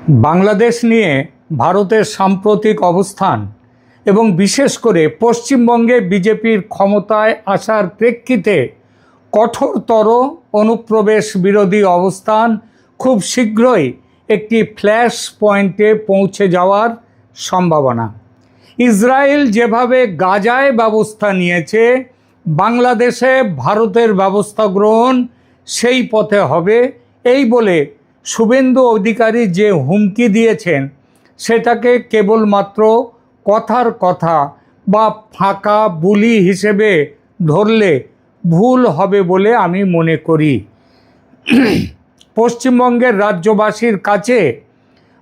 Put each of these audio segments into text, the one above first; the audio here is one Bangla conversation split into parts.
বাংলাদেশ নিয়ে ভারতের সাম্প্রতিক অবস্থান এবং বিশেষ করে পশ্চিমবঙ্গে বিজেপির ক্ষমতায় আসার প্রেক্ষিতে কঠোরতর অনুপ্রবেশ বিরোধী অবস্থান খুব শীঘ্রই একটি ফ্ল্যাশ পয়েন্টে পৌঁছে যাওয়ার সম্ভাবনা। ইসরায়েল যেভাবে গাজায় ব্যবস্থা নিয়েছে, বাংলাদেশে ভারতের ব্যবস্থা গ্রহণ সেই পথে হবে, এই বলে শুভেন্দু অধিকারী যে হুমকি দিয়েছেন সেটাকে কেবলমাত্র কথার কথা বা ফাঁকা বুলি হিসেবে ধরলে ভুল হবে বলে আমি মনে করি। পশ্চিমবঙ্গের রাজ্যবাসীর কাছে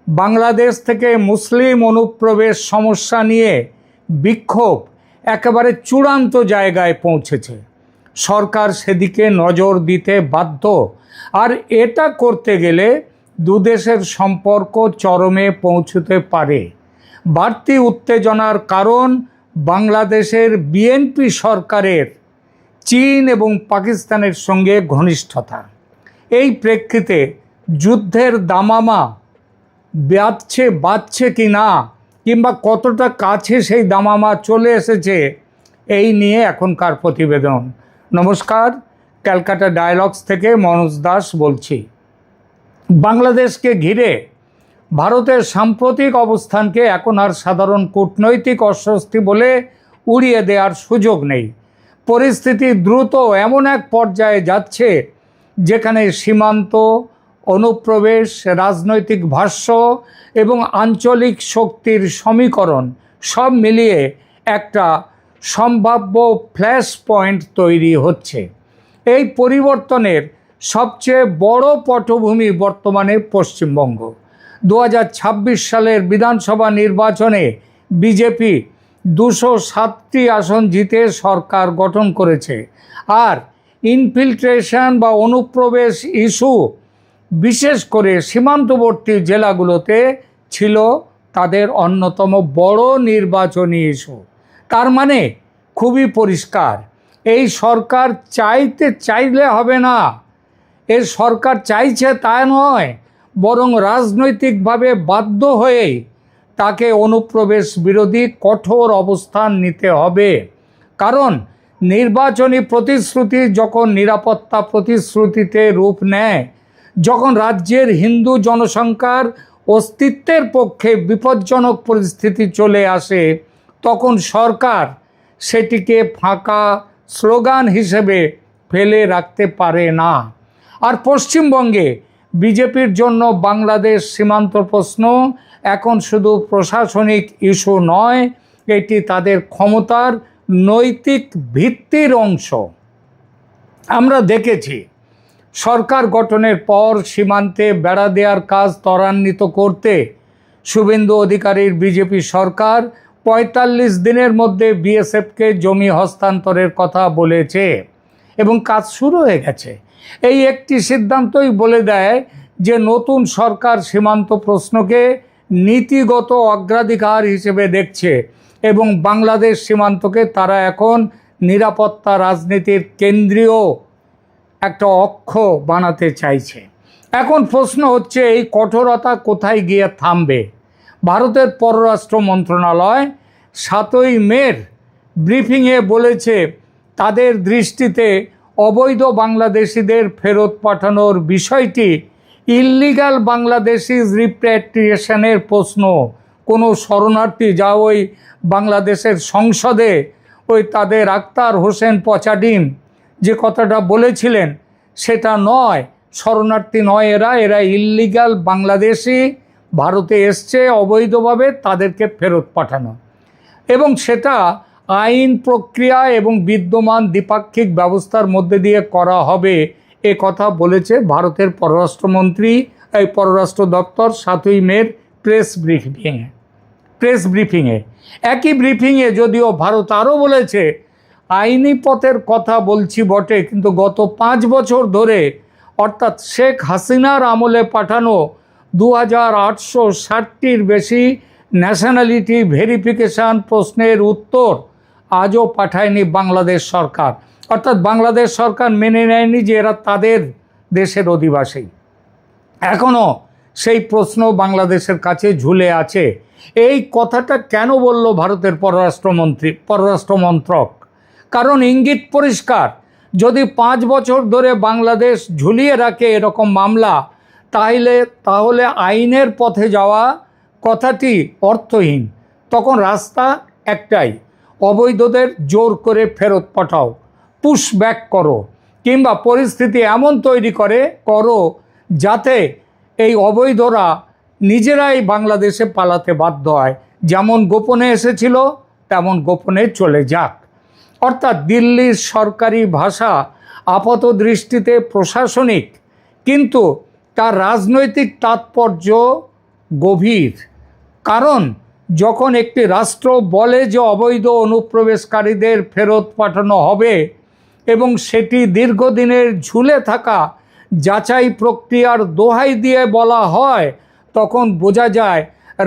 বাংলাদেশ থেকে মুসলিম অনুপ্রবেশ সমস্যা নিয়ে বিক্ষোভ একেবারে চূড়ান্ত জায়গায় পৌঁছেছে। সরকার সেদিকে নজর দিতে বাধ্য, আর এটা করতে গেলে দুদেশের সম্পর্ক চরমে পৌঁছতে পারে। বাড়তি উত্তেজনার কারণ বাংলাদেশের বিএনপি সরকারের চীন এবং পাকিস্তানের সঙ্গে ঘনিষ্ঠতা। এই প্রেক্ষিতে যুদ্ধের দামামা বাজছে কি না, কিংবা কতটা কাছে সেই দামামা চলে এসেছে, এই নিয়ে এখনকার প্রতিবেদন। নমস্কার, ক্যালকাটা ডায়ালগস থেকে মনোজ দাস বলছি। বাংলাদেশকে ঘিরে ভারতের সাম্প্রতিক অবস্থানকে এখন আর সাধারণ কূটনৈতিক অস্বস্তি বলে উড়িয়ে দেওয়ার সুযোগ নেই। পরিস্থিতি দ্রুত এমন এক পর্যায়ে যাচ্ছে যেখানে সীমান্ত, অনুপ্রবেশ, রাজনৈতিক ভাষ্য এবং আঞ্চলিক শক্তির সমীকরণ সব মিলিয়ে একটা সম্ভাব্য ফ্ল্যাশ পয়েন্ট তৈরি হচ্ছে। এই পরিবর্তনের সবচেয়ে বড় পটভূমি বর্তমানে পশ্চিমবঙ্গ। 2026 সালের বিধানসভা নির্বাচনে বিজেপি 207টি আসন জিতে সরকার গঠন করেছে, আর ইনফিল্ট্রেশন বা অনুপ্রবেশ ইস্যু বিশেষ করে সীমান্তবর্তী জেলাগুলোতে ছিল তাদের অন্যতম বড় নির্বাচনী ইস্যু। তার মানে খুবই পরিষ্কার, এই সরকার চাইলে হবে না। এই সরকার চাইছে তা নয়, বরং রাজনৈতিকভাবে বাধ্য হয়েই তাকে অনুপ্রবেশ বিরোধী কঠোর অবস্থান নিতে হবে। কারণ নির্বাচনী প্রতিশ্রুতি যখন নিরাপত্তা প্রতিশ্রুতিতে রূপ নেয়, যখন রাজ্যের হিন্দু জনসংখ্যার অস্তিত্বের পক্ষে বিপজ্জনক পরিস্থিতি চলে আসে, তখন সরকার সেটিকে ফাঁকা স্লোগান হিসেবে ফেলে রাখতে পারে না। আর পশ্চিমবঙ্গে বিজেপির জন্য বাংলাদেশ সীমান্ত প্রশ্ন এখন শুধু প্রশাসনিক ইস্যু নয়, এটি তাদের ক্ষমতার নৈতিক ভিত্তির অংশ। আমরা দেখেছি সরকার গঠনের পর সীমান্তে বেড়া দেওয়ার কাজ ত্বরান্বিত করতে শুভেন্দু অধিকারীর বিজেপি সরকার 45 দিনের মধ্যে বিএসএফকে জমি হস্তান্তরের কথা বলেছে এবং কাজ শুরু হয়ে গেছে। এই একটি সিদ্ধান্তই বলে দেয় যে নতুন সরকার সীমান্ত প্রশ্নকে নীতিগত অগ্রাধিকার হিসেবে দেখছে এবং বাংলাদেশ সীমান্তকে তারা এখন নিরাপত্তা রাজনীতির কেন্দ্রীয় একটা অক্ষ বানাতে চাইছে। এখন প্রশ্ন হচ্ছে, এই কঠোরতা কোথায় গিয়ে থামবে? ভারতের পররাষ্ট্র মন্ত্রণালয় 7ই মের ব্রিফিংয়ে বলেছে তাদের দৃষ্টিতে অবৈধ বাংলাদেশিদের ফেরত পাঠানোর বিষয়টি ইল্লিগাল বাংলাদেশিজ রিপ্যাট্রিয়েশনের প্রশ্ন। কোনো শরণার্থী যা ওই বাংলাদেশের সংসদে ওই তাদের আক্তার হোসেন পচাডিন যে কথাটা বলেছিলেন সেটা নয়। শরণার্থী নয়, এরা ইল্লিগাল বাংলাদেশি, ভারতে এসছে অবৈধভাবে, তাদেরকে ফেরত পাঠানো, এবং সেটা আইন প্রক্রিয়া এবং বিদ্যমান দ্বিপাক্ষিক ব্যবস্থার মধ্যে দিয়ে করা হবে, এ কথা বলেছে ভারতের পররাষ্ট্র দপ্তর 7ই মের প্রেস ব্রিফিংয়ে। একই ব্রিফিংয়ে যদিও ভারত আরও বলেছে, আইনি পথের কথা বলছি বটে, কিন্তু গত 5 বছর ধরে, অর্থাৎ শেখ হাসিনার আমলে পাঠানো 2860টির বেশি ন্যাশনালিটি ভেরিফিকেশান প্রশ্নের উত্তর আজও পাঠায়নি বাংলাদেশ সরকার। অর্থাৎ বাংলাদেশ সরকার মেনে নেয়নি যে এরা তাদের দেশের অধিবাসী। এখনও সেই প্রশ্ন বাংলাদেশের কাছে ঝুলে আছে। এই কথাটা কেন বলল ভারতের পররাষ্ট্রমন্ত্রক? কারণ ইঙ্গিত পরিষ্কার, যদি 5 বছর ধরে বাংলাদেশ ঝুলিয়ে রাখে এরকম মামলা, তাহলে আইনের পথে যাওয়া কথাটি অর্থহীন। তখন রাস্তা একটাই, অবৈধদের জোর করে ফেরত পাঠাও, পুশ ব্যাক করো, কিংবা পরিস্থিতি এমন তৈরি করো যাতে এই অবৈধরা নিজেরাই বাংলাদেশে পালাতে বাধ্য হয়। যেমন গোপনে এসেছিল তেমন গোপনে চলে যাক। অর্থাৎ দিল্লির সরকারি ভাষা আপাত দৃষ্টিতে প্রশাসনিক, কিন্তু তার রাজনৈতিক তাৎপর্য গভীর। কারণ যখন একটি রাষ্ট্র বলে যে অবৈধ অনুপ্রবেশকারীদের ফেরত পাঠানো হবে এবং সেটি দীর্ঘদিনের ঝুলে থাকা যাচাই প্রক্রিয়ার দোহাই দিয়ে বলা হয়, তখন বোঝা যায়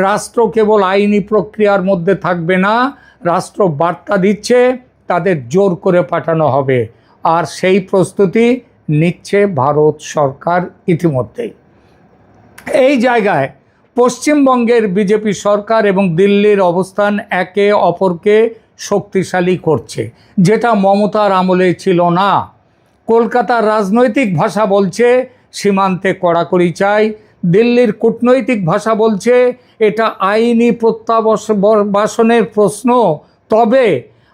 রাষ্ট্র কেবল আইনি প্রক্রিয়ার মধ্যে থাকবে না, রাষ্ট্র বার্তা দিচ্ছে তাদের জোর করে পাঠানো হবে। আর সেই প্রস্তুতি নিচ্ছে ভারত সরকার ইতিমধ্যেই। এই জায়গায় পশ্চিমবঙ্গের বিজেপি সরকার এবং দিল্লির অবস্থান একে অপরকে শক্তিশালী করছে, যেটা মমতার আমলে ছিল না। কলকাতার রাজনৈতিক ভাষা বলছে সীমান্তে কড়াকড়ি চাই, দিল্লির কূটনৈতিক ভাষা বলছে এটা আইনি প্রত্যাবাসনের প্রশ্ন, তবে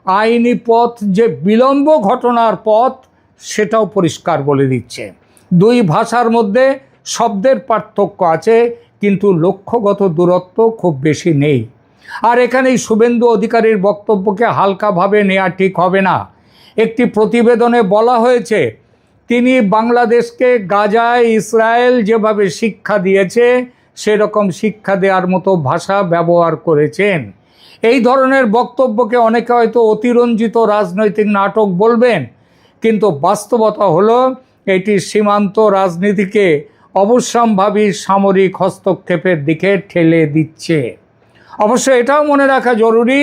আইনি পথ যে বিলম্ব ঘটনার পথ সেটাও পরিষ্কার বলে দিচ্ছে। দুই ভাষার মধ্যে শব্দের পার্থক্য আছে, কিন্তু লক্ষ্যগত দূরত্ব খুব বেশি নেই। আর এখানেই শুভেন্দু অধিকারীর বক্তব্যকে হালকাভাবে নেওয়া ঠিক হবে না। একটি প্রতিবেদনে বলা হয়েছে তিনি বাংলাদেশকে গাজায় ইসরায়েল যেভাবে শিক্ষা দিয়েছে সেরকম শিক্ষা দেওয়ার মতো ভাষা ব্যবহার করেছেন। এই ধরনের বক্তব্যকে অনেকে হয়তো অতিরঞ্জিত রাজনৈতিক নাটক বলবেন, কিন্তু বাস্তবতা হলো এটি সীমান্ত রাজনীতিকে অবশ্যম্ভাবী সামরিক হস্তক্ষেপের দিকে ঠেলে দিচ্ছে। অবশ্য এটাও মনে রাখা জরুরি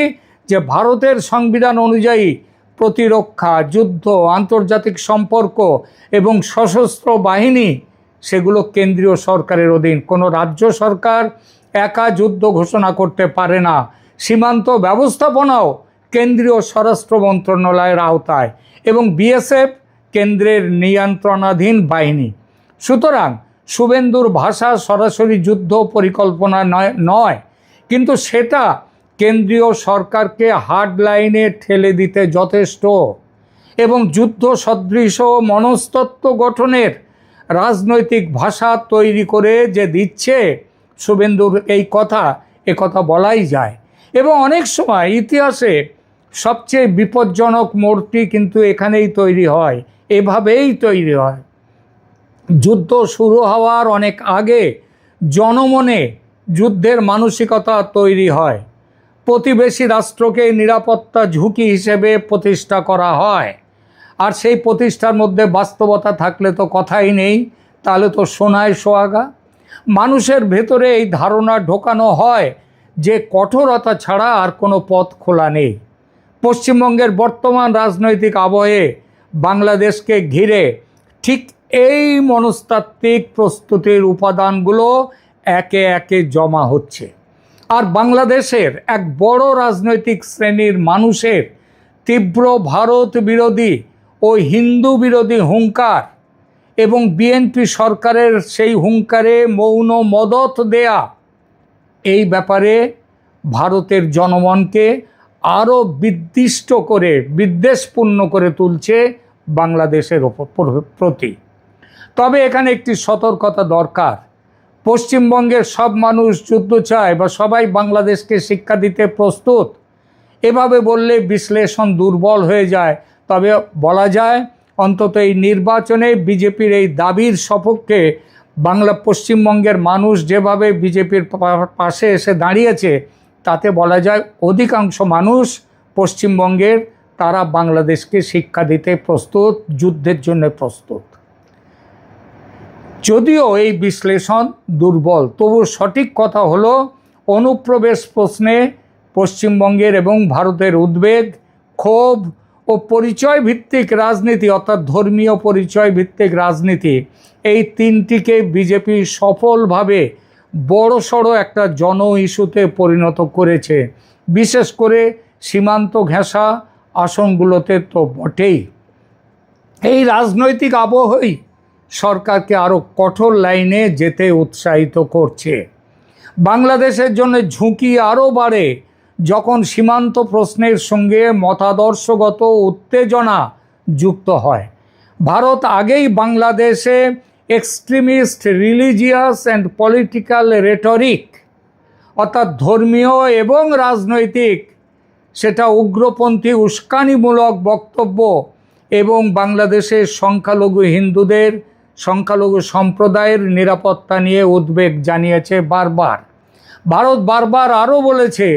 যে ভারতের সংবিধান অনুযায়ী প্রতিরক্ষা, যুদ্ধ, আন্তর্জাতিক সম্পর্ক এবং সশস্ত্র বাহিনী সেগুলো কেন্দ্রীয় সরকারের অধীন। কোনো রাজ্য সরকার একা যুদ্ধ ঘোষণা করতে পারে না। সীমান্ত ব্যবস্থাপনাও কেন্দ্রীয় স্বরাষ্ট্র মন্ত্রণালয়ের আওতায় এবং বিএসএফ কেন্দ্রের নিয়ন্ত্রণাধীন বাহিনী। সুতরাং শুভেন্দুর ভাষা সরাসরি যুদ্ধ পরিকল্পনা নয়, কিন্তু সেটা কেন্দ্রীয় সরকারকে হার্ড লাইনে ঠেলে দিতে যথেষ্ট। এবং যুদ্ধ সদৃশ মনস্তত্ত্ব গঠনের রাজনৈতিক ভাষা তৈরি করে যে দিচ্ছে শুভেন্দুর এই কথা বলাই যায়। এবং অনেক সময় ইতিহাসে সবচেয়ে বিপজ্জনক মোড়টি কিন্তু এখানেই তৈরি হয়, এভাবেই তৈরি হয়। যুদ্ধ শুরু হওয়ার অনেক আগে জনমনে যুদ্ধের মানসিকতা তৈরি হয়, প্রতিবেশী রাষ্ট্রকে নিরাপত্তা ঝুঁকি হিসেবে প্রতিষ্ঠা করা হয়। আর সেই প্রতিষ্ঠার মধ্যে বাস্তবতা থাকলে তো কথাই নেই, তাহলে তো সোনায় সোহাগা। মানুষের ভেতরে এই ধারণা ঢোকানো হয় যে কঠোরতা ছাড়া আর কোনো পথ খোলা নেই। পশ্চিমবঙ্গের বর্তমান রাজনৈতিক আবহে বাংলাদেশকে ঘিরে ঠিক এই মনস্তাত্ত্বিক প্রস্তুতির উপাদানগুলো একে একে জমা হচ্ছে। আর বাংলাদেশের এক বড় রাজনৈতিক শ্রেণীর মানুষের তীব্র ভারত বিরোধী ও হিন্দু বিরোধী হুঙ্কার এবং বিএনপি সরকারের সেই হুঙ্কারে মৌন মদত দেয়া, এই ব্যাপারে ভারতের জনমনকে আরও বিদ্বেষপূর্ণ করে তুলছে বাংলাদেশের প্রতি। তবে এখানে একটি সতর্কতা দরকার। পশ্চিমবঙ্গের সব মানুষ যুদ্ধ চায় বা সবাই বাংলাদেশকে শিক্ষা দিতে প্রস্তুত, এভাবে বললে বিশ্লেষণ দুর্বল হয়ে যায়। তবে বলা যায় অন্তত এই নির্বাচনে বিজেপির এই দাবির সপক্ষে পশ্চিমবঙ্গের মানুষ যেভাবে বিজেপির পাশে এসে দাঁড়িয়েছে, তাতে বলা যায় অধিকাংশ মানুষ পশ্চিমবঙ্গের তারা বাংলাদেশকে শিক্ষা দিতে প্রস্তুত, যুদ্ধের জন্য প্রস্তুত। যদিও এই বিশ্লেষণ দুর্বল, তবু সঠিক কথা হলো অনুপ্রবেশ প্রশ্নে পশ্চিমবঙ্গের এবং ভারতের উদ্বেগ, ক্ষোভ ও পরিচয় ভিত্তিক রাজনীতি, অর্থাৎ ধর্মীয় পরিচয় ভিত্তিক রাজনীতি, এই তিনটিকে বিজেপি সফলভাবে বড়সড় একটা জন ইস্যুতে পরিণত করেছে, বিশেষ করে সীমান্ত ঘেঁষা আসনগুলোতে তো বটেই। এই রাজনৈতিক আবহই সরকারকে আরও কঠোর লাইনে যেতে উৎসাহিত করছে। বাংলাদেশের জন্য ঝুঁকি আরও বাড়ে যখন সীমান্ত প্রশ্নের সঙ্গে মতাদর্শগত উত্তেজনা যুক্ত হয়। ভারত আগেই বাংলাদেশে extremist religious and political rhetoric, অর্থাৎ ধর্মীয় এবং রাজনৈতিক, সেটা উগ্রপন্থী উস্কানিমূলক বক্তব্য এবং বাংলাদেশের সংখ্যালঘু হিন্দুদের, সংখ্যালঘু সম্প্রদায়ের নিরাপত্তা নিয়ে উদ্বেগ জানিয়েছে বারবার। ভারত বারবার আরও বলেছে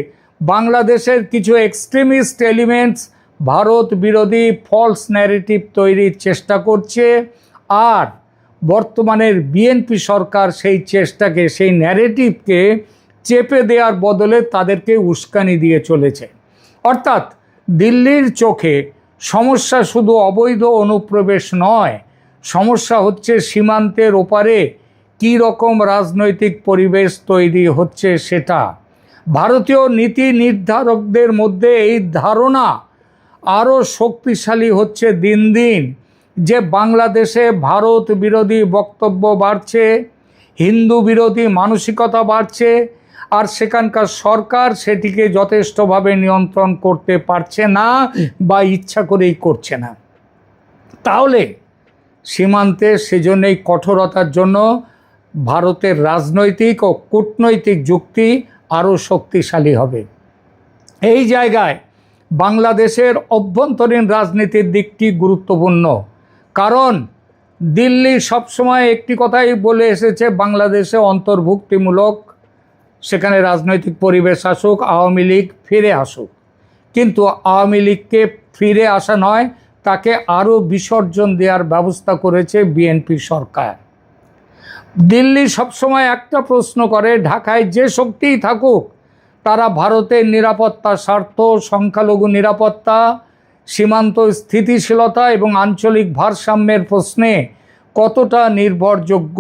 বাংলাদেশের কিছু এক্সট্রিমিস্ট এলিমেন্টস ভারত বিরোধী ফলস ন্যারেটিভ তৈরির চেষ্টা করছে, আর বর্তমানের বিএনপি সরকার সেই চেষ্টাকে, সেই ন্যারেটিভকে চেপে দেওয়ার বদলে তাদেরকে উস্কানি দিয়ে চলেছে। অর্থাৎ দিল্লির চোখে সমস্যা শুধু অবৈধ অনুপ্রবেশ নয়, সমস্যা হচ্ছে সীমান্তের ওপারে কী রকম রাজনৈতিক পরিবেশ তৈরি হচ্ছে সেটা। ভারতীয় নীতি নির্ধারকদের মধ্যে এই ধারণা আরও শক্তিশালী হচ্ছে দিন দিন যে বাংলাদেশে ভারত বিরোধী বক্তব্য বাড়ছে, হিন্দু বিরোধী মানসিকতা বাড়ছে, আর সেখানকার সরকার সেটিকে যথেষ্টভাবে নিয়ন্ত্রণ করতে পারছে না বা ইচ্ছা করেই করছে না। তাহলে সীমান্তে সেজন্যই কঠোরতার জন্য ভারতের রাজনৈতিক ও কূটনৈতিক যুক্তি আরও শক্তিশালী হবে। এই জায়গায় বাংলাদেশের অভ্যন্তরীণ রাজনীতির দিকটি গুরুত্বপূর্ণ, কারণ দিল্লি সবসময় একটি কথাই বলে এসেছে, বাংলাদেশে অন্তর্ভুক্তিমূলক সেখানে রাজনৈতিক পরিবেশ আসুক, আওয়ামী লীগ ফিরে আসুক। কিন্তু আওয়ামী লীগকে ফিরে আসা নয়, তাকে আরও বিসর্জন দেওয়ার ব্যবস্থা করেছে বিএনপি সরকার। দিল্লি সবসময় একটা প্রশ্ন করে, ঢাকায় যে শক্তিই থাকুক তারা ভারতের নিরাপত্তা স্বার্থ, সংখ্যালঘু নিরাপত্তা, সীমান্ত স্থিতিশীলতা এবং আঞ্চলিক ভারসাম্যের প্রশ্নে কতটা নির্ভরযোগ্য।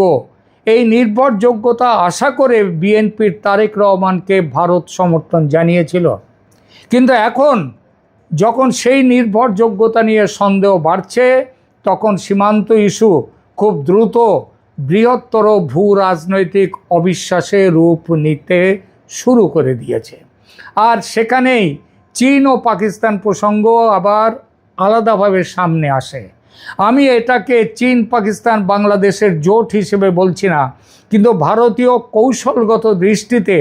এই নির্ভরযোগ্যতা আশা করে বিএনপির তারেক রহমানকে ভারত সমর্থন জানিয়েছিল। কিন্তু এখন যখন সেই নির্ভরযোগ্যতা নিয়ে সন্দেহ বাড়ছে, তখন সীমান্ত ইস্যু খুব দ্রুত বৃহত্তর ভূ রাজনৈতিক অবিশ্বাসে রূপ নিতে শুরু করে দিয়েছে। আর সেখানেই চীন ও পাকিস্তান প্রসঙ্গ আবার আলাদাভাবে সামনে আসে। আমি এটাকে চীন পাকিস্তান বাংলাদেশের জোট হিসেবে বলছি না, কিন্তু ভারতীয় কৌশলগত দৃষ্টিতে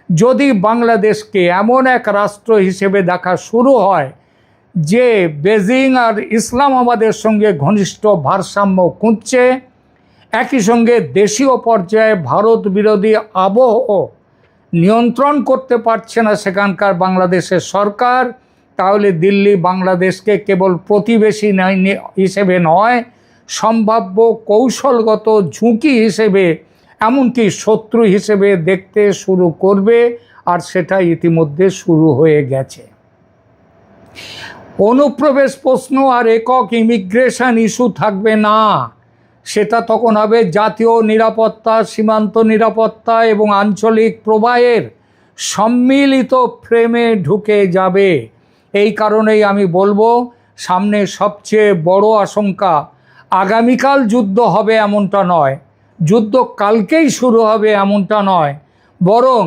যদি বাংলাদেশকে এমন এক রাষ্ট্র হিসেবে দেখা শুরু হয় যে বেজিং আর ইসলামাবাদের সঙ্গে ঘনিষ্ঠ ভারসাম্য খুঁজছে, একই সঙ্গে দেশীয় পর্যায়ে ভারত বিরোধী আবহ নিয়ন্ত্রণ করতে পারছে না সেখানকার বাংলাদেশের সরকার, তাহলে দিল্লি বাংলাদেশকে কেবল প্রতিবেশী হিসেবে নয়, সম্ভাব্য কৌশলগত ঝুঁকি হিসেবে, এমনকি শত্রু হিসেবে দেখতে শুরু করবে, আর সেটা ইতিমধ্যে শুরু হয়ে গেছে। অনুপ্রবেশ প্রশ্ন আর একক ইমিগ্রেশন ইস্যু থাকবে না, সেটা তখন হবে জাতীয় নিরাপত্তা, সীমান্ত নিরাপত্তা এবং আঞ্চলিক প্রবাহের সম্মিলিত ফ্রেমে ঢুকে যাবে। এই কারণেই আমি বলবো, সামনে সবচেয়ে বড় আশঙ্কা আগামীকাল যুদ্ধ হবে এমনটা নয়, যুদ্ধ কালকেই শুরু হবে এমনটা নয়, বরং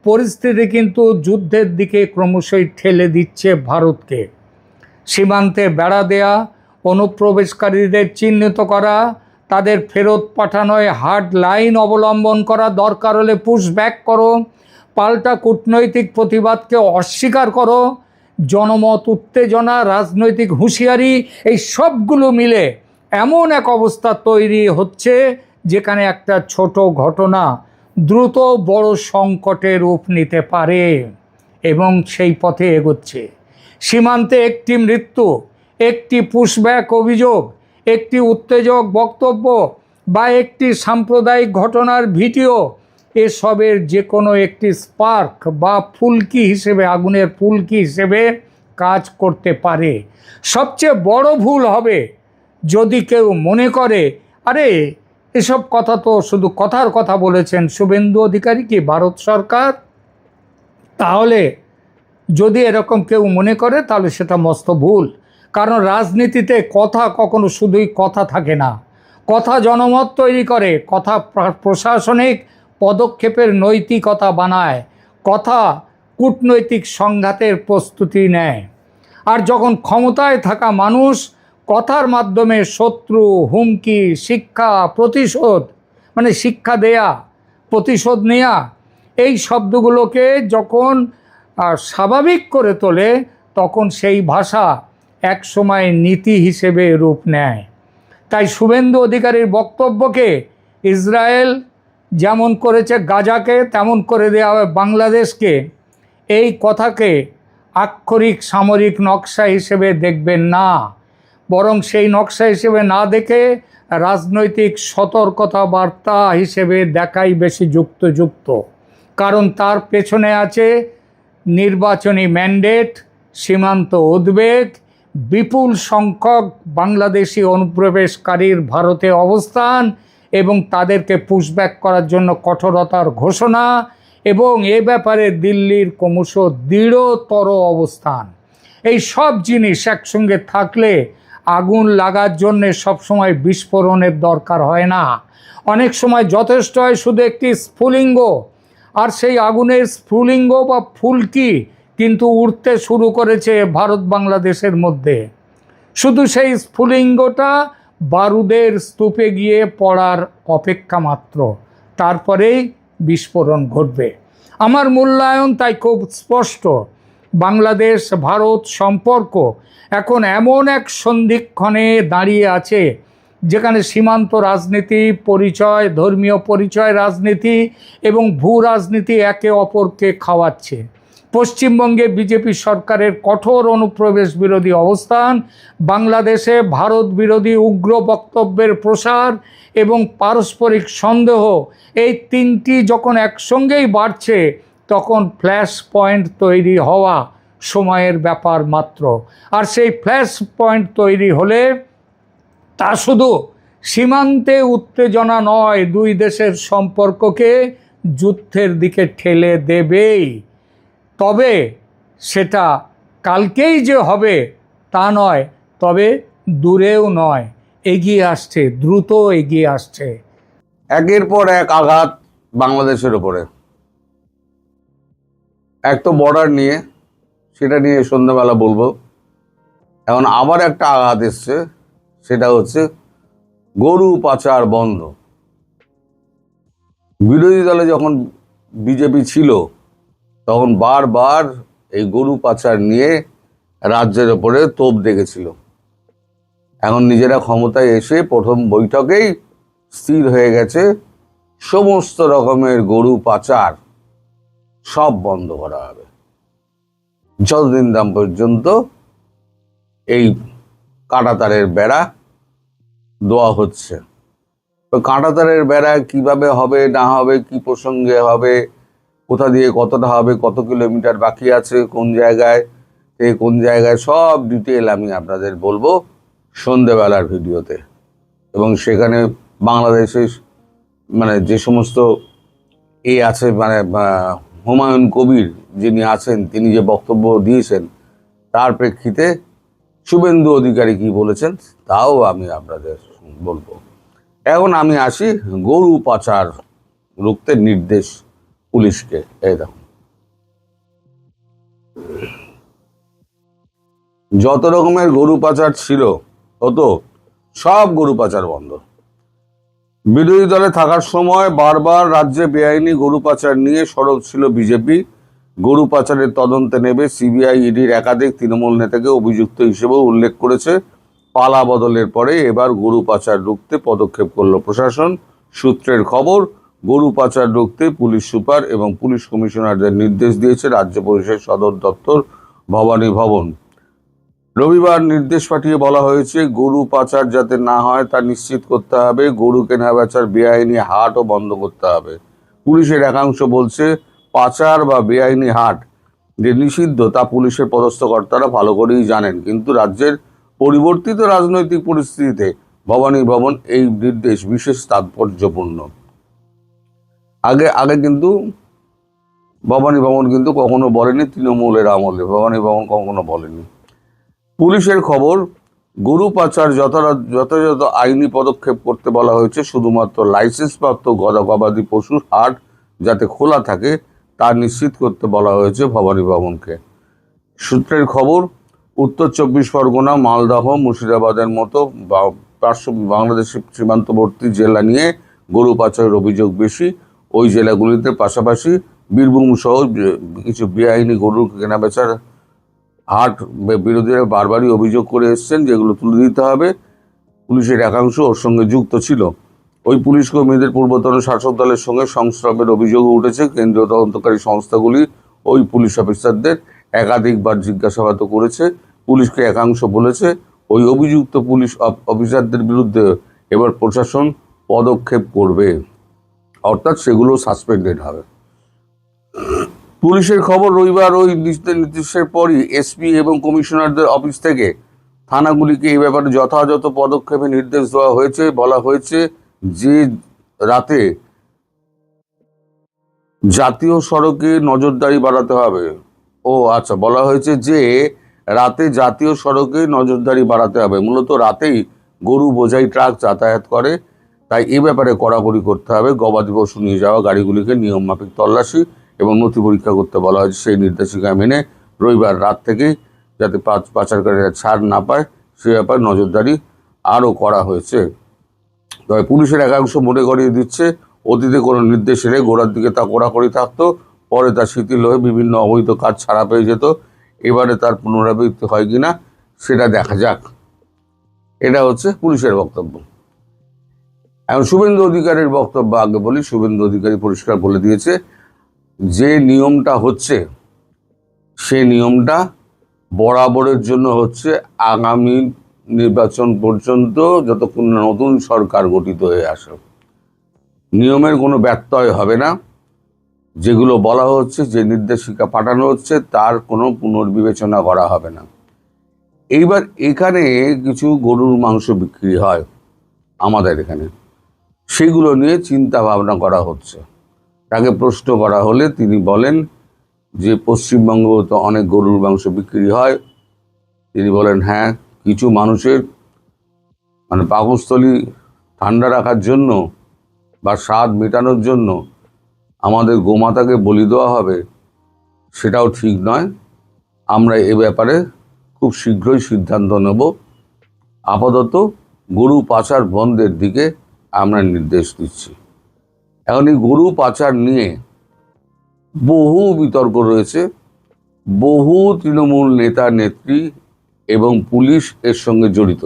পরিস্থিতি কিন্তু যুদ্ধের দিকে ক্রমশই ঠেলে দিচ্ছে ভারতকে। সীমান্তে বেড়া দেয়া, অনুপ্রবেশকারীদের চিহ্নিত করা, তাদের ফেরত পাঠানোয় হার্ড লাইন অবলম্বন করা, দরকার হলে পুশব্যাক করো, পাল্টা কূটনৈতিক প্রতিবাদকে অস্বীকার করো, জনমত উত্তেজনা, রাজনৈতিক হুঁশিয়ারি, এই সবগুলো মিলে এমন এক অবস্থা তৈরি হচ্ছে যেখানে একটা ছোট ঘটনা দ্রুত বড় সংকটে রূপ নিতে পারে এবং সেই পথে এগোচ্ছে। সীমান্তে একটি মৃত্যু, একটি পুশব্যাক অভিযোগ, একটি উত্তেজক বক্তব্য বা একটি সাম্প্রদায়িক ঘটনার ভিডিও, এসবের যে কোনো একটি স্পার্ক বা ফুলকি হিসেবে, আগুনের ফুলকি হিসেবে কাজ করতে পারে। সবচেয়ে বড় ভুল হবে যদি কেউ মনে করে, আরে এসব কথা তো শুধু কথার কথা বলেছেন শুভেন্দু অধিকারী কি ভারত সরকার। তাহলে যদি এরকম কেউ মনে করে তাহলে সেটা মস্ত ভুল। কারণ রাজনীতিতে কথা কখনো শুধুই কথা থাকে না, কথা জনমত তৈরি করে, কথা প্রশাসনিক পদক্ষেপের নৈতিকতা বানায়, কথা কূটনৈতিক সংঘাতের প্রস্তুতি নেয়। আর যখন ক্ষমতায় থাকা মানুষ কথার মাধ্যমে শত্রু, হুমকি, শিক্ষা, প্রতিশোধ, মানে শিক্ষা দেয়া, প্রতিশোধ নেয়া, এই শব্দগুলোকে যখন স্বাভাবিক করে তোলে, তখন সেই ভাষা একসময় নীতি হিসেবে রূপ নেয়। তাই শুভেন্দু অধিকারীর বক্তব্যকে ইসরায়েল যেমন করেছে গাজাকে, তেমন করে দেওয়া হবে বাংলাদেশকে, এই কথাকে আক্ষরিক সামরিক নকশা হিসেবে দেখবেন না, বরং সেই নকশা হিসেবে না দেখে রাজনৈতিক সতর্কতা বার্তা হিসেবে দেখাই বেশি যুক্ত। কারণ তার পেছনে আছে নির্বাচনী ম্যান্ডেট, সীমান্ত উদ্বেগ, বিপুল সংখ্যক বাংলাদেশি অনুপ্রবেশকারীর ভারতে অবস্থান এবং তাদেরকে পুশব্যাক করার জন্য কঠোরতার ঘোষণা, এবং এ ব্যাপারে দিল্লির ক্রমশ দৃঢ়তর অবস্থান। এই সব জিনিস একসঙ্গে থাকলে আগুন লাগার জন্যে সবসময় বিস্ফোরণের দরকার হয় না। অনেক সময় যথেষ্ট হয় শুধু একটি স্ফুলিঙ্গ, আর সেই আগুনের স্ফুলিঙ্গ বা ফুলকি কিন্তু উঠতে শুরু করেছে ভারত বাংলাদেশের মধ্যে। শুধু সেই স্ফুলিঙ্গটা বারুদের স্তূপে গিয়ে পড়ার অপেক্ষা মাত্র, তারপরেই বিস্ফোরণ ঘটবে। আমার মূল্যায়ন তাই খুব স্পষ্ট, বাংলাদেশ ভারত সম্পর্ক এখন এমন এক সন্ধিক্ষণে দাঁড়িয়ে আছে যেখানে সীমান্ত রাজনীতি, পরিচয়, ধর্মীয় পরিচয় রাজনীতি এবং ভূ রাজনীতি একে অপরকে খাওয়াচ্ছে। পশ্চিমবঙ্গে বিজেপি সরকারের কঠোর অনুপ্রবেশ বিরোধী অবস্থান, বাংলাদেশে ভারত বিরোধী উগ্র বক্তব্যের প্রসার এবং পারস্পরিক সন্দেহ, এই তিনটি যখন একসঙ্গেই বাড়ছে তখন ফ্ল্যাশ পয়েন্ট তৈরি হওয়া সময়ের ব্যাপার মাত্র। আর সেই ফ্ল্যাশ পয়েন্ট তৈরি হলে তা শুধু সীমান্তে উত্তেজনা নয়, দুই দেশের সম্পর্ককে যুদ্ধের দিকে ঠেলে দেবেই। তবে সেটা কালকেই যে হবে তা নয়, তবে দূরেও নয়, এগিয়ে আসছে, দ্রুত এগিয়ে আসছে। একের পর এক আঘাত বাংলাদেশের ওপরে। এক তো বর্ডার নিয়ে, সেটা নিয়ে সন্ধ্যাবেলা বলবো। এখন আবার একটা আঘাত এসছে, সেটা হচ্ছে গরু পাচার বন্ধ। বিরোধী দলে যখন বিজেপি ছিল তখন বারবার এই গরু পাচার নিয়ে রাজ্যের ওপরে তোপ দেখেছিল। এখন নিজেরা ক্ষমতায় এসে প্রথম বৈঠকেই স্থির হয়ে গেছে সমস্ত রকমের গরু পাচার সব বন্ধ করা হবে, যতদিন দাম পর্যন্ত এই কাঁটাতারের বেড়া দেওয়া হচ্ছে। তো কাঁটাতারের বেড়া কিভাবে হবে না হবে, কি প্রসঙ্গে হবে, কোথা দিয়ে কতটা হবে, কত কিলোমিটার বাকি আছে, কোন জায়গায় কোন জায়গায়, সব ডিটেল আমি আপনাদের বলবো সন্ধেবেলার ভিডিওতে। এবং সেখানে বাংলাদেশের মানে যে সমস্ত আছে, মানে হুমায়ুন কবির যিনি আছেন, তিনি যে বক্তব্য দিয়েছেন তার প্রেক্ষিতে শুভেন্দু অধিকারী কি বলেছেন তাও আমি আপনাদের বলবো। এখন আমি আসি গরু পাচার রুখতে নির্দেশ পুলিশকে। এই দেখুন, যত রকমের গরু পাচার ছিল হতো সব গরু পাচার বন্ধ। বিরোধী দলে থাকার সময় বারবার রাজ্যে বেআইনি গরু পাচার নিয়ে সরব ছিল বিজেপি। গরু পাচারের তদন্তে নেবে সিবিআই, ইডির একাধিক তৃণমূল নেতাকে অভিযুক্ত হিসেবেও উল্লেখ করেছে। পালা বদলের পরে এবার গরু পাচার রুখতে পদক্ষেপ করল প্রশাসন। সূত্রের খবর, গরু পাচার রুখতে পুলিশ সুপার এবং পুলিশ কমিশনারদের নির্দেশ দিয়েছে রাজ্য পুলিশের সদর দপ্তর ভবানী ভবন। রবিবার নির্দেশ পাঠিয়ে বলা হয়েছে গরু পাচার যাতে না হয় তা নিশ্চিত করতে হবে, গরু কেনা বেচার বেআইনি হাটও বন্ধ করতে হবে। পুলিশের একাংশ বলছে পাচার বা বেআইনি হাট যে নিষিদ্ধ তা পুলিশের পদস্থ কর্তারা ভালো করেই জানেন, কিন্তু রাজ্যের পরিবর্তিত রাজনৈতিক পরিস্থিতিতে ভবানী ভবন এই নির্দেশ বিশেষ তাৎপর্যপূর্ণ। আগে আগে কিন্তু ভবানী ভবন কিন্তু কখনো বলেনি, তৃণমূলের আমলে ভবানী ভবন কখনো বলেনি। পুলিশের খবর, গরু পাচার যথাযথ আইনি পদক্ষেপ করতে বলা হয়েছে। শুধুমাত্র লাইসেন্সপ্রাপ্ত গবাদি পশুর হাট যাতে খোলা থাকে তা নিশ্চিত করতে বলা হয়েছে ভবানী ভবনকে। সূত্রের খবর, উত্তর 24 পরগনা, মালদহ, মুর্শিদাবাদের মতো বাংলাদেশের সীমান্তবর্তী জেলা নিয়ে গরু পাচারের অভিযোগ বেশি। ওই জেলাগুলিতে পাশাপাশি বীরভূম সহ কিছু বেআইনি গরুর কেনাবেচার হাট বিরোধীরা বারবারই অভিযোগ করে এসছেন, যেগুলো তুলে দিতে হবে। পুলিশের একাংশ ওর সঙ্গে যুক্ত ছিল। ওই পুলিশ কর্মীদের পূর্বতন শাসক দলের সঙ্গে সংস্রবের অভিযোগও উঠেছে। কেন্দ্রীয় তদন্তকারী সংস্থাগুলি ওই পুলিশ অফিসারদের একাধিকবার জিজ্ঞাসাবাদও করেছে। পুলিশকে একাংশ বলেছে ওই অভিযুক্ত পুলিশ অফিসারদের বিরুদ্ধে এবার প্রশাসন পদক্ষেপ করবে, অর্থাৎ সেগুলো সাসপেন্ডেড হবে। পুলিশের খবর, রবিবার ওই নির্দেশের পরই এসপি এবং কমিশনারদের অফিস থেকে থানাগুলিকে এই ব্যাপারে যথাযথ পদক্ষেপে নির্দেশ দেওয়া হয়েছে। বলা হয়েছে যে রাতে জাতীয় সড়কে নজরদারি বাড়াতে হবে। আচ্ছা, বলা হয়েছে যে রাতে জাতীয় সড়কে নজরদারি বাড়াতে হবে। মূলত রাতেই গরু বোঝাই ট্রাক যাতায়াত করে, তাই এ ব্যাপারে কড়াকড়ি করতে হবে। গবাদি পশু নিয়ে যাওয়া গাড়িগুলিকে নিয়মমাফিক তল্লাশি এবং নথি পরীক্ষা করতে বলা হয়েছে। সেই নির্দেশিকা মেনে রবিবার রাত থেকেই যাতে পাচারকারীরা ছাড় না পায় সে ব্যাপারে নজরদারি আরও করা হয়েছে। তবে পুলিশের একাংশ মনে করিয়ে দিচ্ছে, অতীতে কোনো নির্দেশ এলে গোড়ার দিকে তা কড়াকড়ি থাকতো, পরে তা শিথিল হয়ে বিভিন্ন অবৈধ কাজ ছাড়া পেয়ে যেত। এবারে তার পুনরাবৃত্তি হয় কিনা সেটা দেখা যাক। এটা হচ্ছে পুলিশের বক্তব্য। এখন শুভেন্দু অধিকারীর বক্তব্য আগে বলি। শুভেন্দু অধিকারী পরিষ্কার বলে দিয়েছে যে নিয়মটা হচ্ছে সেই নিয়মটা বরাবরের জন্য হচ্ছে আগামী নির্বাচন পর্যন্ত, যতক্ষণ নতুন সরকার গঠিত হয়ে আসে। নিয়মের কোনো ব্যত্যয় হবে না। যেগুলো বলা হচ্ছে, যে নির্দেশিকা পাঠানো হচ্ছে, তার কোনো পুনর্বিবেচনা করা হবে না। এইবার এখানে কিছু গরুর মাংস বিক্রি হয় আমাদের এখানে, সেগুলো নিয়ে চিন্তা ভাবনা করা হচ্ছে। তাকে প্রশ্ন করা হলে তিনি বলেন যে পশ্চিমবঙ্গে তো অনেক গরুর মাংস বিক্রি হয়। তিনি বলেন হ্যাঁ, কিছু মানুষের পাকস্থলী ঠান্ডা রাখার জন্য বা স্বাদ মেটানোর জন্য আমাদের গোমাতাকে বলি দেওয়া হবে, সেটাও ঠিক নয়। আমরা এ ব্যাপারে খুব শীঘ্রই সিদ্ধান্ত নেব। আপাতত গরু পাচার বন্ধের দিকে আমরা নির্দেশ দিচ্ছি। এখন এই গরু পাচার নিয়ে বহু বিতর্ক রয়েছে। বহু তৃণমূল নেতা নেত্রী এবং পুলিশ এর সঙ্গে জড়িত।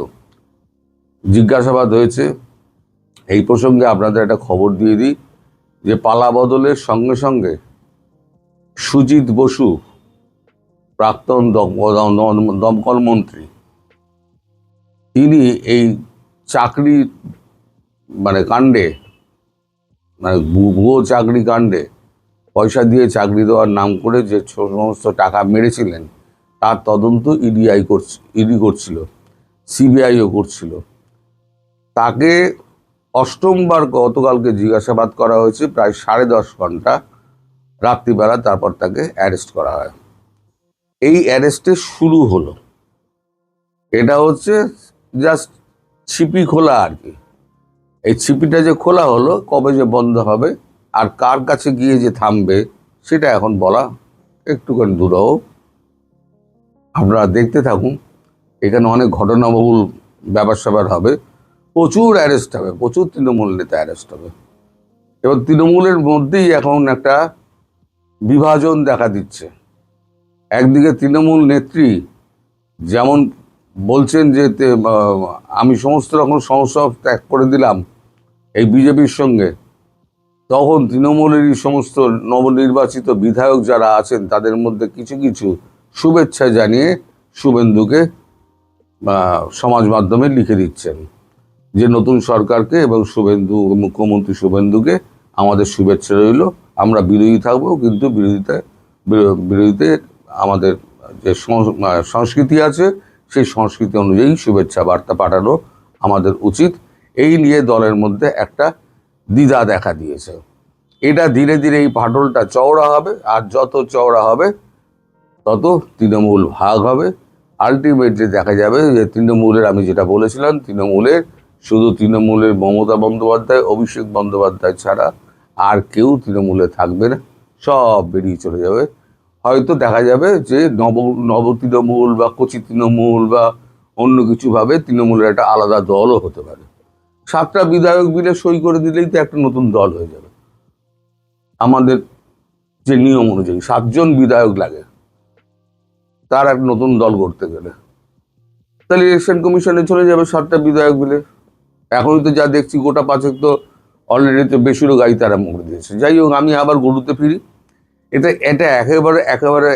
জিজ্ঞাসাবাদ হয়েছে। এই প্রসঙ্গে আপনাদের একটা খবর দিয়ে দিই যে পালা বদলের সঙ্গে সঙ্গে সুজিত বসু, প্রাক্তন দমকল মন্ত্রী, তিনি এই চাকরি কাণ্ডে, ভুয়ো চাকরি কাণ্ডে পয়সা দিয়ে চাকরি দেওয়ার নাম করে যে সমস্ত টাকা মেরেছিলেন তার তদন্ত ইডি করছিল, সিবিআইও করছিল। তাকে অষ্টমবার গতকালকে জিজ্ঞাসাবাদ করা হয়েছে, প্রায় 10.5 ঘন্টা রাত্রিবেলা। তারপর তাকে অ্যারেস্ট করা হয়। এই অ্যারেস্টের শুরু হলো, এটা হচ্ছে জাস্ট ছিপি খোলা আর কি। এই ছিপিটা যে খোলা হলো, কবে যে বন্ধ হবে আর কার কাছে গিয়ে যে থামবে সেটা এখন বলা একটুখানি দুরূহ। আপনারা দেখতে থাকুন। এখানে অনেক ঘটনাবহুল ব্যাপার স্যাপার হবে, প্রচুর অ্যারেস্ট হবে, প্রচুর তৃণমূল নেতা অ্যারেস্ট হবে। এবার তৃণমূলের মধ্যেই এখন একটা বিভাজন দেখা দিচ্ছে। একদিকে তৃণমূল নেত্রী যেমন বলছেন যে আমি সমস্ত রকম সমস্যা ত্যাগ করে দিলাম এই বিজেপির সঙ্গে, তখন তৃণমূলেরই সমস্ত নবনির্বাচিত বিধায়ক যারা আছেন তাদের মধ্যে কিছু কিছু শুভেচ্ছা জানিয়ে শুভেন্দুকে সমাজ মাধ্যমে লিখে দিচ্ছেন যে নতুন সরকারকে এবং মুখ্যমন্ত্রী শুভেন্দুকে আমাদের শুভেচ্ছা রইল। আমরা বিরোধী থাকবো, কিন্তু বিরোধীতে আমাদের যে সংস্কৃতি আছে সেই সংস্কৃতি অনুযায়ী শুভেচ্ছা বার্তা পাঠানো আমাদের উচিত। এই নিয়ে দলের মধ্যে একটা দ্বিধা দেখা দিয়েছে। এটা ধীরে ধীরে এই ফাটলটা চওড়া হবে, আর যত চওড়া হবে তত তৃণমূল ভাগ হবে। আলটিমেটলি দেখা যাবে যে তৃণমূলের, আমি যেটা বলেছিলাম, শুধু তৃণমূলের মমতা বন্দ্যোপাধ্যায়, অভিষেক বন্দ্যোপাধ্যায় ছাড়া আর কেউ তৃণমূলে থাকবে না, সব বেরিয়ে চলে যাবে। হয়তো দেখা যাবে যে নব তৃণমূল বা কচি তৃণমূল বা অন্য কিছুভাবে তৃণমূলের একটা আলাদা দলও হতে পারে। 7টা বিধায়ক মিলে সই করে দিলেই তো একটা নতুন দল হয়ে যাবে। আমাদের যে নিয়ম অনুযায়ী 7 জন বিধায়ক লাগে তার এক নতুন দল করতে গেলে, তাহলে ইলেকশন কমিশনে চলে যাবে 7টা বিধায়ক মিলে। এখনই তো যা দেখছি গোটা 5 তো অলরেডি তো বেশিরও গাড়ি তারা মুড়ে দিয়েছে। যাই হোক, আমি আবার গরুতে ফিরি। এটা একেবারে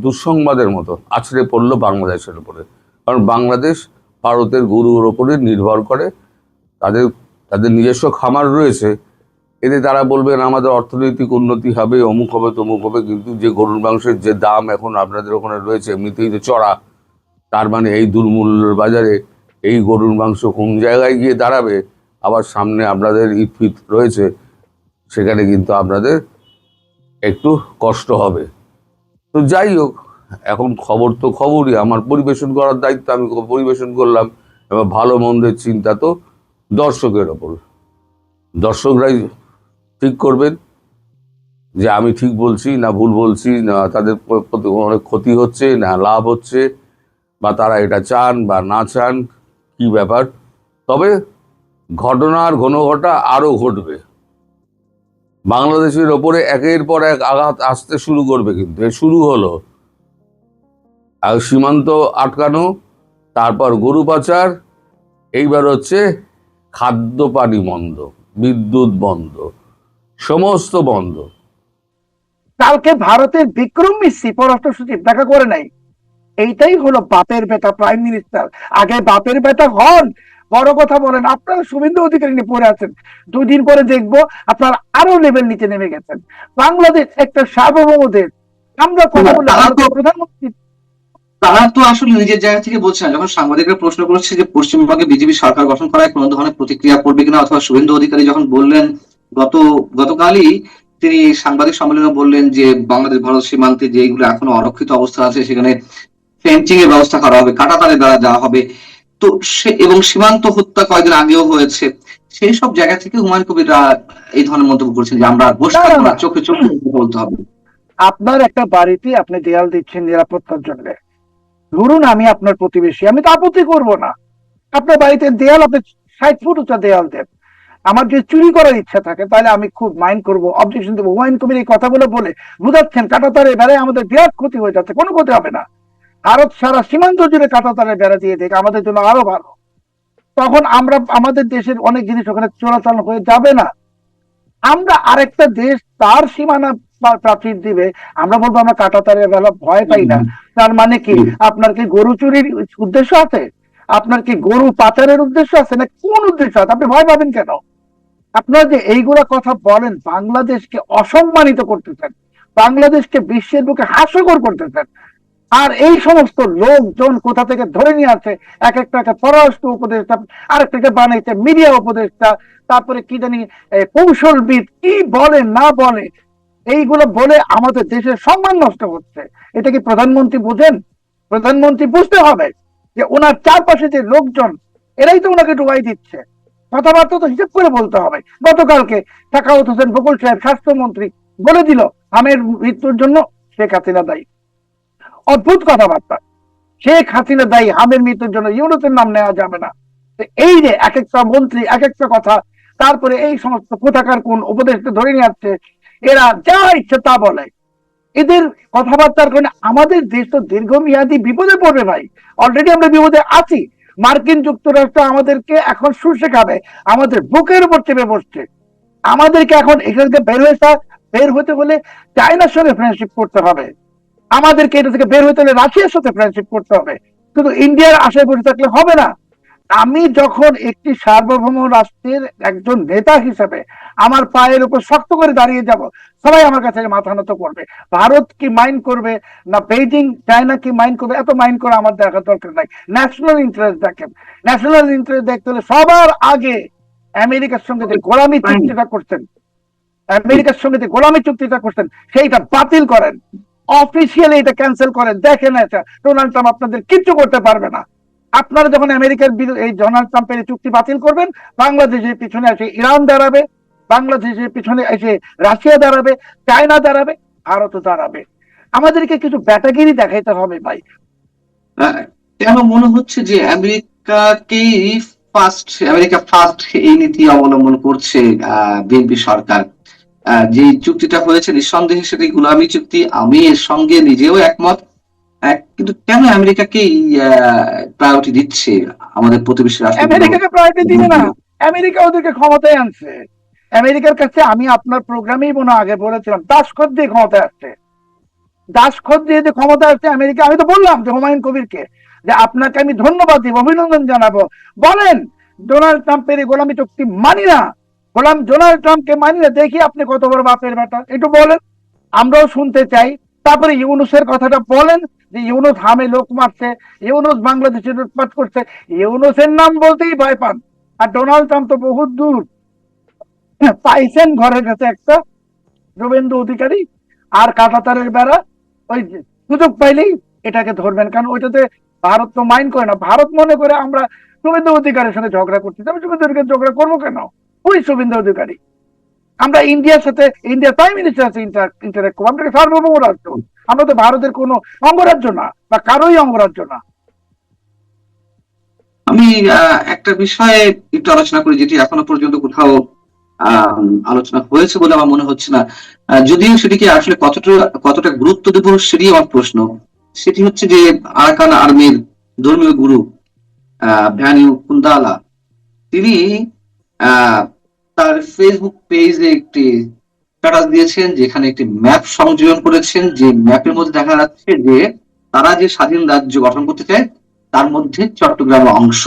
দুঃসংবাদের মতো আছড়ে পড়লো বাংলাদেশের উপরে। কারণ বাংলাদেশ ভারতের গরুর ওপরে নির্ভর করে, তাদের নিজস্ব খামার রয়েছে। এতে তারা বলবেন আমাদের অর্থনৈতিক উন্নতি হবে, অমুক হবে তমুক হবে, কিন্তু যে গরুর মাংসের যে দাম এখন আপনাদের ওখানে রয়েছে এমনিতেই তো চড়া, তার মানে এই দুর্মূল্যের বাজারে এই গরুর মাংস কোন জায়গায় গিয়ে দাঁড়াবে। আবার সামনে আপনাদের ঈদ ফিদ রয়েছে, সেখানে কিন্তু আপনাদের একটু কষ্ট হবে। তো যাই হোক, এখন খবর তো খবরই, আমার পরিবেশন করার দায়িত্ব, আমি পরিবেশন করলাম। এবার ভালো মন্দের চিন্তা তো দর্শকের ওপর, দর্শকরাই ঠিক করবেন যে আমি ঠিক বলছি না ভুল বলছি, না তাদের প্রতি অনেক ক্ষতি হচ্ছে না লাভ হচ্ছে, বা তারা এটা চান বা না চান, কি ব্যাপার। তবে ঘটনার ঘনঘটা আরও ঘটবে, বাংলাদেশের ওপরে একের পর এক আঘাত আসতে শুরু করবে। কিন্তু এ শুরু হলো, আর সীমান্ত আটকানো, তারপর গরু পাচার, এইবার হচ্ছে খাদ্য পানি বন্ধ, বিদ্যুৎ বন্ধ, সমস্ত বন্ধ। কালকে ভারতের বিক্রম মিশ্রি পররাষ্ট্র সচিব দেখা করে নাই। এইটাই হলো বাপের বেটা প্রাইম মিনিস্টার। আগে বাপের বেটা হন, বড় কথা বলেন। আপনারা শুভেন্দু অধিকারী নিয়ে পড়ে আছেন, 2 দিন পরে দেখবো আপনার আরো লেভেল নিচে নেমে গেছেন। বাংলাদেশ একটা সার্বভৌম দেশ, আমরা কথা বলে ভারতের প্রধানমন্ত্রী তারা তো আসলে নিজের জায়গা থেকে বলছেন। যখন সাংবাদিকরা প্রশ্ন করছে যে পশ্চিমবঙ্গে বিজেপি সরকার গঠন করায় কোনো ধরনের প্রতিক্রিয়া করবে কিনা, অথবা শুভেন্দু অধিকারী যখন বললেন গতকালই তিনি সাংবাদিক সম্মেলনে বললেন যে বাংলাদেশ ভারত সীমান্তে যেগুলো এখনো অরক্ষিত অবস্থা আছে সেখানে ফেন্সিং এর ব্যবস্থা করা হবে, কাঁটাতারের দ্বারা যাওয়া হবে। তো এবং সীমান্ত হত্যা কয়েকদিন আগেও হয়েছে, সেই সব জায়গা থেকে হুমায়ুন কবিররা এই ধরনের মন্তব্য করছেন যে আমরা বসে থাকবো না, চোখে চোখে বলতে হবে। আপনার একটা বাড়িতে আপনি দেয়াল দিচ্ছেন নিরাপত্তার জন্য। ধরুন আমি আপনার প্রতিবেশী, আমি তো আপত্তি করব না। আপনার বাড়িতে দেয়াল, আপনি 60 ফুট উঁচা দেয়াল দেন। আমার যদি চুরি করার ইচ্ছা থাকে তাহলে আমি খুব মাইন্ড করবো, অবজেকশন দেবো। হুমায়ুন কবির এই কথাগুলো বলে বুঝাচ্ছেন কাঁটাতারের বেড়ায় আমাদের বিরাট ক্ষতি হয়ে যাচ্ছে। কোনো ক্ষতি হবে না, ভারত সারা সীমান্ত জুড়ে কাঁটাতারের বেড়া দিয়ে দেখ, আমাদের জন্য আরো ভালো। তখন আমরা আমাদের দেশের অনেক জিনিস ওখানে চলাচল হয়ে যাবে না। আমরা আরেকটা দেশ তার সীমানা প্রাচীর দিবে, আমরা বলবো আমরা কাঁটাতারের বেলা ভয় পাই না। তার মানে কি আপনার কি গরু চুরির উদ্দেশ্য আছে? আপনার কি গরু পাচারের উদ্দেশ্য আছে? না কোন উদ্দেশ্য আছে? আপনি ভয় পাবেন কেন? আপনারা যে এইগুলা কথা বলেন, বাংলাদেশকে অসম্মানিত করতেছেন, বাংলাদেশকে বিশ্বের বুকে হাস্যকর করতেছেন। আর এই সমস্ত লোকজন কোথা থেকে ধরে নিয়ে আসে, এক একটাকে পররাষ্ট্র উপদেষ্টা, আরেকটাকে বানাইছে মিডিয়া উপদেষ্টা, তারপরে কি জানি কৌশলবিদ, কি বলে না বলে, এইগুলো বলে আমাদের দেশের সম্মান নষ্ট হচ্ছে। এটা কি প্রধানমন্ত্রী বুঝেন? প্রধানমন্ত্রী বুঝতে হবে যে ওনার চারপাশে যে লোকজন, এরাই তো ওনাকে ডুবাই দিচ্ছে। কথাবার্তা তো হিসেব করে বলতে হবে। গতকালকে সাখাওয়াত হোসেন বকুল সাহেব স্বাস্থ্যমন্ত্রী বলে দিল আমের মৃত্যুর জন্য শেখ হাসিনা দায়ী। অদ্ভুত কথাবার্তা। শেখ হাসিনা দায়ী, আমের মৃত্যুর জন্য ইউনুসের নাম নেওয়া যাবে না। এই যে এক একটা মন্ত্রী এক একটা কথা, তারপরে এই সমস্ত কোথাকার কোন উপদেশকে ধরে নিয়ে আসছে, এরা যা ইচ্ছে তা বলে। এদের কথাবার্তার কারণে আমাদের দেশ তো দীর্ঘমেয়াদী বিপদে পড়বে ভাই। অলরেডি আমরা বিপদে আছি। মার্কিন যুক্তরাষ্ট্র আমাদেরকে এখন শুষে খাবে, আমাদের বুকের উপর চেপে বসছে। আমাদেরকে এখন এখান থেকে বের হতে হলে চায়নার সঙ্গে ফ্রেন্ডশিপ করতে হবে, আমাদেরকে এটা থেকে বের হতে হলে রাশিয়ার সাথে ফ্রেন্ডশিপ করতে হবে। কিন্তু ইন্ডিয়ার আশায় বসে থাকলে হবে না। আমি যখন একটি সার্বভৌম রাষ্ট্রের একজন নেতা হিসেবে আমার পায়ের উপর শক্ত করে দাঁড়িয়ে যাব, সবাই আমার কাছে মাথা নত করবে। ভারত কি মাইন্ড করবে না বেইজিং চায়না কি মাইন্ড করবে, এত মাইন্ড করে আমার দেখার দরকার নাই। ন্যাশনাল ইন্টারেস্ট দেখেন, ন্যাশনাল ইন্টারেস্ট দেখতে হলে সবার আগে আমেরিকার সঙ্গে যে গোলামি চুক্তিটা করছেন, আমেরিকার সঙ্গে যে গোলামি চুক্তিটা করছেন সেইটা বাতিল করেন, অফিসিয়ালি এটা ক্যান্সেল করেন। দেখেন এটা ডোনাল্ড ট্রাম্প আপনাদের কিচ্ছু করতে পারবে না। আপনারা যখন আমেরিকার এই ডোনাল্ড ট্রাম্পের চুক্তি বাতিল করবেন, বাংলাদেশের পিছনে এসে ইরান দাঁড়াবে, বাংলাদেশের পিছনে এসে রাশিয়া দাঁড়াবে, চায়না দাঁড়াবে, ভারতও দাঁড়াবে। আমাদেরকে কিছু ব্যাটাগিরি দেখাইতে হবে ভাই। কেন মনে হচ্ছে যে আমেরিকা ফার্স্ট এই নীতি অবলম্বন করছে বিএনপি সরকার? যে চুক্তিটা হয়েছে নিঃসন্দেহে সেটি গোলামি চুক্তি, আমি এর সঙ্গে নিজেও একমত। কিন্তু কেন আমেরিকাকে প্রায়োরিটি দিচ্ছে আমাদের প্রতিবেশী রাষ্ট্র? আমেরিকাকে প্রায়োরিটি দিবে না, আমেরিকা ওদেরকে ক্ষমতায় আনছে। আমেরিকার কাছে আমি আপনার প্রোগ্রামেই মনে আগে বলেছিলাম, দাসখত দিয়ে ক্ষমতায় আসছে, দাসখত দিয়ে যে ক্ষমতা আসছে আমেরিকা। আমি তো বললাম যে হুমায়ুন কবিরকে যে আপনাকে আমি ধন্যবাদ দিব, অভিনন্দন জানাবো, বলেন ডোনাল্ড ট্রাম্পের এই গোলামি চুক্তি মানি না, ডোনাল্ড ট্রাম্পকে মানি না, দেখি আপনি কত বড় বাপের বেটা, একটু বলেন, আমরাও শুনতে চাই। তারপরে ইউনুসের কথাটা বলেন যে ইউনুস হামে লোক মারছে, ইউনুস বাংলাদেশে লুটপাট করছে, ইউনুসের নাম বলতেই ভয় পান। আর ডোনাল্ড ট্রাম্প তো বহুত দূর পাইছেন ঘরের কাছে একটা শুভেন্দু অধিকারী আর কাঁটাতারের বেড়া, ওই সুযোগ পাইলেই এটাকে ধরবেন, কারণ ওইটাতে ভারত তো মাইন্ড করে না। ভারত মনে করে আমরা শুভেন্দু অধিকারীর সাথে ঝগড়া করছি, আমি শুভেন্দু অধিকারী ঝগড়া করবো কেন? ওই শুভেন্দু অধিকারী, আমরা ইন্ডিয়ার সাথে, ইন্ডিয়ার প্রাইম মিনিস্টার সাথে ইন্টারেক্ট করবো, আমরা সার্বভৌম রাষ্ট্র, আমরা তো ভারতের কোনো অঙ্গরাজ্য না বা কারোই অঙ্গরাজ্য না। আমি একটা বিষয়ে একটু আলোচনা করি যেটি এখনো পর্যন্ত কোথাও আলোচনা হয়েছে বলে আমার মনে হচ্ছে না, যদিও সেটিকে আসলে কতটা গুরুত্ব দেব সেটি আমার প্রশ্ন। সেটি হচ্ছে যে আরাকান আর্মির ধর্মীয় গুরু ভ্যানিউ কুন্দালা, তিনি তার ফেসবুক পেজে একটি স্ট্যাটাস দিয়েছেন যেখানে একটি ম্যাপ সংযোজন করেছেন, যে ম্যাপের মধ্যে দেখা যাচ্ছে যে তারা যে স্বাধীন রাজ্য গঠন করতে চায় তার মধ্যে চট্টগ্রাম অংশ।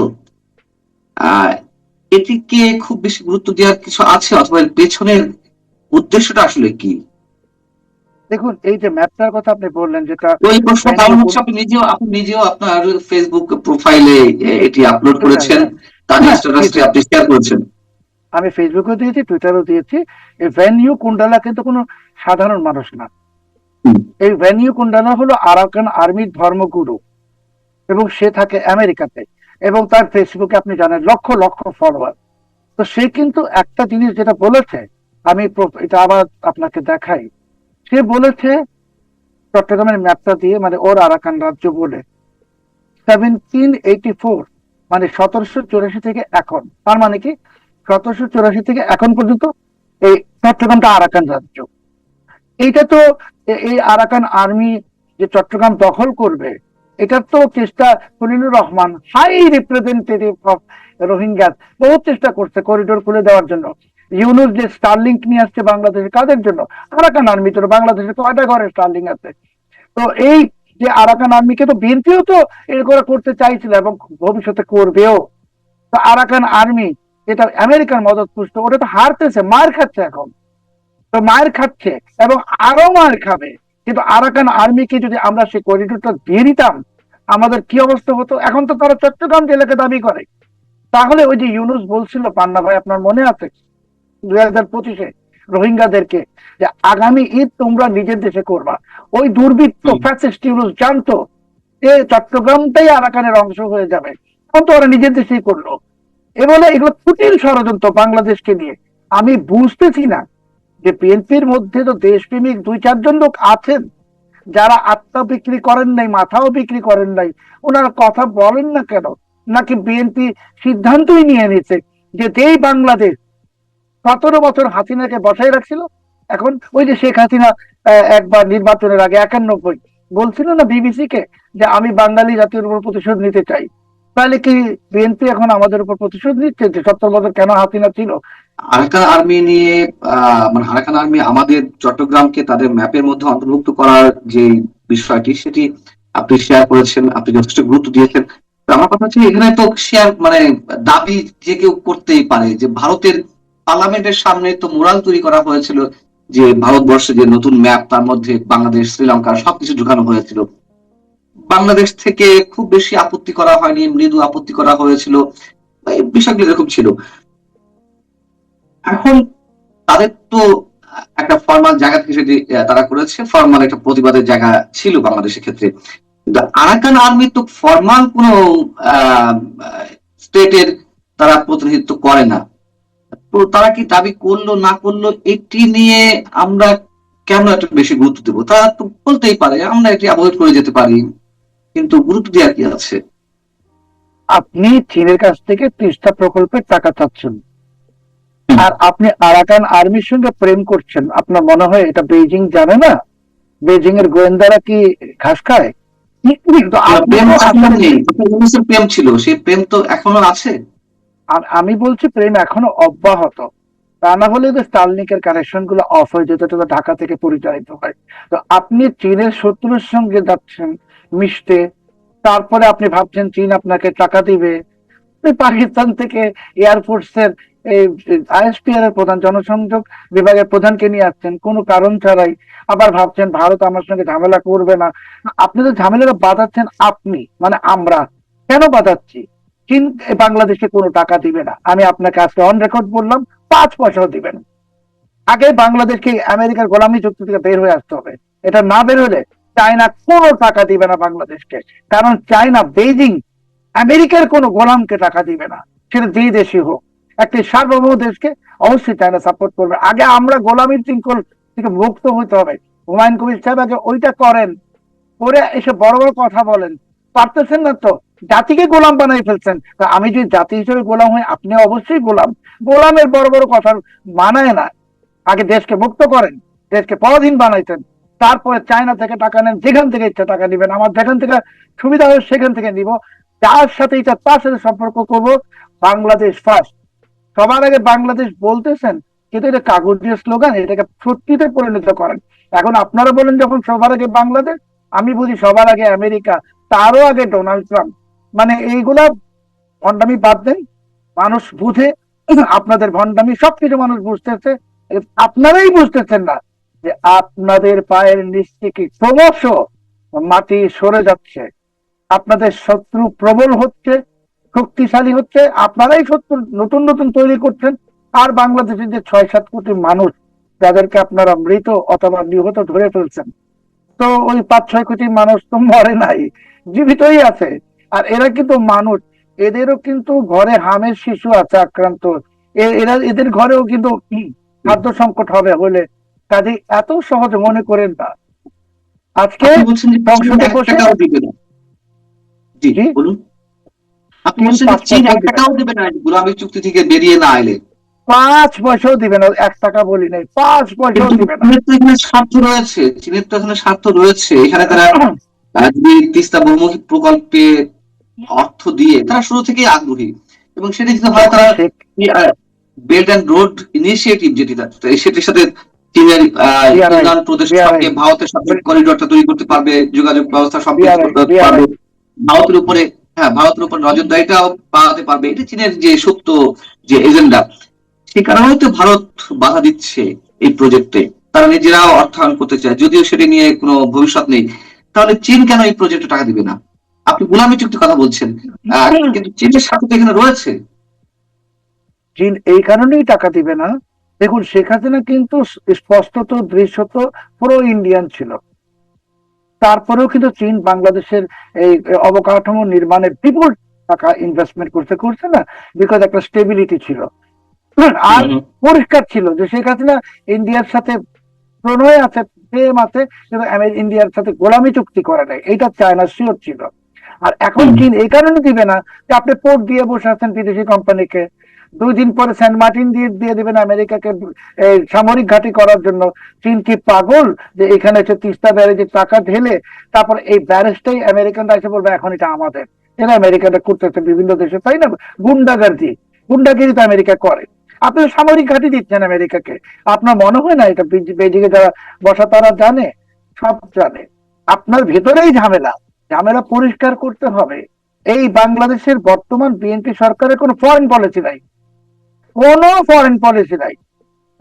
এটিকে খুব বেশি গুরুত্ব দেওয়ার কিছু আছে, অথবা এর পেছনের উদ্দেশ্যটা আসলে কি? দেখুন, এই যে ম্যাপটার কথা আপনি বললেন, যেটা ওই প্রশ্ন কারণ হচ্ছে আপনি নিজেও আপনার ফেসবুক প্রোফাইলে এটি আপলোড করেছেন, তার স্ট্যাটাসটি আপনি শেয়ার করেছেন। আমি ফেসবুকেও দিয়েছি, টুইটারও দিয়েছি। এই ভ্যানিউ কুন্ডালা কিন্তু কোনো সাধারণ মানুষ না। এই ভ্যানিউ কুন্ডালা হলো আরাকান আর্মির ধর্মগুরু এবং সে থাকে আমেরিকাতে, এবং তার ফেসবুকে আপনি জানেন লক্ষ লক্ষ ফলোয়ার। তো সে কিন্তু একটা জিনিস যেটা বলেছে, আমি এটা আবার আপনাকে দেখাই। সে বলেছে চট্টগ্রামের ম্যাপটা দিয়ে, মানে ওর আরাকান রাজ্য বলে 1784 মানে 1784 থেকে এখন, তার মানে কি 1784 থেকে এখন পর্যন্ত এই চট্টগ্রামটা আরাকান রাজ্য। এইটা তো এই আরাকান আর্মি যে চট্টগ্রাম দখল করবে, এটার তো চেষ্টা Khalilur Rahman, high representative of Rohingya, বহু চেষ্টা করছে করিডোর খুলে দেওয়ার জন্য। ইউনুস যে স্টারলিংক নিয়ে আসছে বাংলাদেশে, কাদের জন্য? Arakan army. তো বাংলাদেশে তো কয়টা ঘরে স্টারলিং আছে? তো এই যে আরাকান আর্মিকে তো বিএনপিও তো এর করে করতে চাইছিল এবং ভবিষ্যতে করবেও। তো আরাকান আর্মি যেটা আমেরিকার মদত পুষ্ট, ওটা তো হারতেছে, মার খাচ্ছে এখন, তো মায়ের খাচ্ছে এবং আরো মার খাবে। কিন্তু আরাকান আর্মিকে যদি আমরা সেই করিডোরটা দিয়ে দিতাম, আমাদের কি অবস্থা হতো? এখন তো তারা চট্টগ্রাম জেলাকে দাবি করে। তাহলে ওই যে ইউনুস বলছিল, পান্না ভাই আপনার মনে আছে 2025-এ রোহিঙ্গাদেরকে যে আগামী ঈদ তোমরা নিজের দেশে করবা, ওই দুর্বৃত্ত ফ্যাসিস্ট ইউনুস জানতো যে চট্টগ্রামটাই আরাকানের অংশ হয়ে যাবে, এখন তো ওরা নিজের দেশেই করলো। বলে এগুলো কুটিল ষড়যন্ত্র বাংলাদেশকে নিয়ে। আমি বুঝতেছি না যে বিএনপির মধ্যে তো দেশপ্রেমিক 2-4 জন লোক আছেন যারা আত্মা বিক্রি করেন নাই, মাথাও বিক্রি করেন নাই, ওনারা কথা বলেন না কেন? নাকি বিএনপি সিদ্ধান্তই নিয়ে নিয়েছে যে যেই বাংলাদেশ 17 বছর হাসিনাকে বসায় রাখছিল, এখন ওই যে শেখ হাসিনা একবার নির্বাচনের আগে 91 বলছিল না বিবিসি কে যে আমি বাঙালি জাতির উপর প্রতিশোধ নিতে চাই, তাহলে কি বিএনপি এখন আমাদের উপর প্রতিশোধ নিচ্ছে যে 17 বছর কেন হাসিনা ছিল? আরাকান আর্মি নিয়ে মানে আরাকান আর্মি আমাদের চট্টগ্রামকে তাদের ম্যাপের মধ্যে অন্তর্ভুক্ত করার যে বিষয়টি সেটি আপনি শেয়ার করেছেন, আপনি যথেষ্ট গুরুত্ব দিয়েছেন। তো আমার কথা হচ্ছে এখানে তো শেয়ার মানে দাবি যে কেউ করতেই পারে যে ভারতের পার্লামেন্টের সামনে তো মোরাল তৈরি করা হয়েছিল যে ভারতবর্ষে যে নতুন ম্যাপ তার মধ্যে বাংলাদেশ শ্রীলঙ্কা সবকিছু ঢুকানো হয়েছিল। বাংলাদেশ থেকে খুব বেশি আপত্তি করা হয়নি, মৃদু আপত্তি করা হয়েছিল, এই বিষয়গুলো এরকম ছিল। এখন তাদের তো একটা ফর্মাল জায়গা থেকে সেটি তারা করেছে, ফর্মাল একটা প্রতিবাদের জায়গা ছিল বাংলাদেশের ক্ষেত্রে। কিন্তু আরাকান আর্মি তো ফর্মাল কোনো স্টেটের তারা প্রতিনিধিত্ব করে না। তো তারা কি দাবি করলো না করলো এটি নিয়ে আমরা কেন এত বেশি গুরুত্ব দেবো? তারা তো বলতেই পারে আমরা এটি অ্যাভয়েড করে যেতে পারি, কিন্তু গুরুত্ব দেওয়ার কি আছে? আপনি চীনের কাছ থেকে তিস্তা প্রকল্পের টাকা চাচ্ছেন, আর আপনি আরাকান আর্মির সঙ্গে প্রেম করছেন। আপনার মনে হয় এটা বেইজিং জানে না? বেইজিং এর গোয়েন্দারা কি ঘাস খায়? কিন্তু প্রেম আপনিও এখন আসলে নেই, প্রেম ছিল, সেই প্রেম তো এখনো আছে। আর আমি বলছি প্রেম এখনো অব্যাহত। তা না হলে তো স্টারলিংকের কানেকশন গুলো অফ হয়ে যেত, তো ঢাকা থেকে পরিচালিত হয়। তো আপনি চীনের শত্রুর সঙ্গে যাচ্ছেন মিশতে, তারপরে আপনি ভাবছেন চীন আপনাকে টাকা দিবে। এই পাকিস্তান থেকে এয়ারফোর্সের এই আইএসপিআর এর প্রধান, জনসংযোগ বিভাগের প্রধানকে নিয়ে আসছেন কোনো কারণ ছাড়াই। আবার ভাবছেন ভারত আমার সঙ্গে ঝামেলা করবে না। আপনি তো ঝামেলাটা বাঁধাচ্ছেন, আপনি মানে আমরা কেন বাঁধাচ্ছি? চীন বাংলাদেশে কোনো টাকা দিবে না, আমি আপনাকে আজকে অন রেকর্ড বললাম, 5 পয়সাও দিবেন। আগে বাংলাদেশকে আমেরিকার গোলামি চুক্তি থেকে বের হয়ে আসতে হবে। এটা না বের হলে চায়না কোনো টাকা দিবে না বাংলাদেশকে। কারণ চায়না, বেইজিং আমেরিকার কোনো গোলামকে টাকা দিবে না, সেটা যেই দেশই হোক। একটি সার্বভৌম দেশকে অবশ্যই চায়না সাপোর্ট করবে। আগে আমরা গোলামির শৃঙ্খল থেকে মুক্ত হইতে হবে। হুমায়ুন কবির সাহেব আগে ওইটা করেন, করে এসে বড় বড় কথা বলেন। পারতেছেন না তো জাতিকে গোলাম বানাই ফেলছেন। তা আমি যদি জাতি হিসেবে গোলাম হই, আপনি অবশ্যই গোলাম। গোলামের বড় বড় কথা মানায় না। আগে দেশকে মুক্ত করেন, দেশকে পরাধীন বানাইতেন, তারপরে চায়না থেকে টাকা নেন, যেখান থেকে ইচ্ছা টাকা দিবেন। আমার যেখান থেকে সুবিধা হয় সেখান থেকে নিব, যার সাথে ইচ্ছা তার সাথে সম্পর্ক করবো। বাংলাদেশ ফার্স্ট। সবার আগে বাংলাদেশ বলতেছেন, কিন্তু এটা কাগজের স্লোগান, এটাকে সত্যিতে পরিণত করেন। এখন আপনারা বলেন যখন সবার আগে বাংলাদেশ, আমি বুঝি সবার আগে আমেরিকা, তারও আগে ডোনাল্ড ট্রাম্প। মানে এইগুলা ভণ্ডামি বাদ দেন, মানুষ বুঝে। আপনাদের ভণ্ডামি সবকিছু মানুষ বুঝতেছে, আপনারাই বুঝতেছেন না যে আপনাদের পায়ের নিচ থেকে ক্রমশ মাটি সরে যাচ্ছে। আপনাদের শত্রু প্রবল হচ্ছে, শক্তিশালী হচ্ছে, আপনারাই শত্রু নতুন নতুন তৈরি করছেন। আর বাংলাদেশের যে 6-7 কোটি মানুষ যাদেরকে আপনারা মৃত অথবা নিহত ধরে ফেলছেন, তো ওই 5-6 কোটি মানুষ তো মরে নাই, জীবিতই আছে। আর এরা কিন্তু মানুষ, এদেরও কিন্তু ঘরে হামের শিশু আছে আক্রান্ত। এরা, এদের ঘরেও কিন্তু খাদ্য সংকট হবে হলে। কাজে এত সহজ মনে করেন না। আজকে আপনি বলছেন যে চীন সংসদে 1 বসে, টাকাও দিবে না? জি জি, বলুন। আপনি চীন বলছেন যে 5 চীন পয়সাও 1 দিবে না, টাকাও দিবে না গোলামি চুক্তি থেকে বেরিয়ে না এলে? 5 পয়সাও দিবে না। 1 টাকা বলি নাই, 5 পয়সাও কিন্তু দিবে না। চীনের তো এখানে স্বার্থ রয়েছে, চীনের তো এখানে স্বার্থ রয়েছে। এখানে তারা যদি তিস্তা বহুমুখী প্রকল্পে অর্থ দিয়ে তারা শুরু থেকেই আগ্রহী, এবং সেটা যদি হয় তারা বেল্ট অ্যান্ড রোড ইনিশিয়েটিভ সেটির সাথে চীনের ইউনান প্রদেশের সঙ্গে ভারতের সাথে করিডোরটা তৈরি করতে পারবে, যোগাযোগ ব্যবস্থা সবকিছু করতে পারবে, ভারতের উপরে, হ্যাঁ ভারতের উপর নজরদারিটাও বাড়াতে পারবে। এটা চীনের যে সত্য যে এজেন্ডা, সেই কারণেই তো ভারত বাধা দিচ্ছে এই প্রজেক্টে। তারা নিজেরাও অর্থায়ন করতে চায়, যদিও সেটা নিয়ে কোনো ভবিষ্যৎ নেই। তাহলে চীন কেন এই প্রজেক্টে টাকা দিবে না? আপনি গোলামি চুক্তির কথা বলছেন, কিন্তু চীনের সাথে তো এখানে রয়েছে। চীন এই কারণেই টাকা দিবে না। দেখুন, শেখ হাসিনা কিন্তু স্পষ্টত দৃশ্যত প্রো ইন্ডিয়ান ছিল। তারপরেও কিন্তু চীন বাংলাদেশের এই অবকাঠামো নির্মাণে বিপুল টাকা ইনভেস্টমেন্ট করছে না, বিকজ একটা স্টেবিলিটি ছিল। আর পরিষ্কার ছিল যে শেখ হাসিনা ইন্ডিয়ার সাথে প্রণয় আছে, প্রেম আছে, কিন্তু ইন্ডিয়ার সাথে গোলামি চুক্তি করে নাই, এইটা চায়না শিওর ছিল। আর এখন চীন এই কারণে দিবে না যে আপনি পোর্ট দিয়ে বসে আছেন বিদেশি কোম্পানিকে, 2 দিন পরে সেন্ট মার্টিন দিয়ে দিবেন আমেরিকাকে সামরিক ঘাঁটি করার জন্য। চীন কি পাগল যে এখানে হচ্ছে তিস্তা ব্যারেজে টাকা ঢেলে তারপর এই ব্যারেজটাই আমেরিকানরা এসে বলবে এখন এটা আমাদের? এরা আমেরিকাটা করতেছে বিভিন্ন দেশে, তাই না? গুন্ডাগিরি তো আমেরিকা করে। আপনি সামরিক ঘাঁটি দিচ্ছেন আমেরিকাকে। আপনার মনে হয় না এটা বেজিং এ যারা বসা তারা জানে? সব জানে। আপনার ভেতরেই ঝামেলা, ঝামেলা পরিষ্কার করতে হবে। এই বাংলাদেশের বর্তমান বিএনপি সরকারের কোনো ফরেন পলিসি নাই, কোনো ফরেন পলিসি নাই।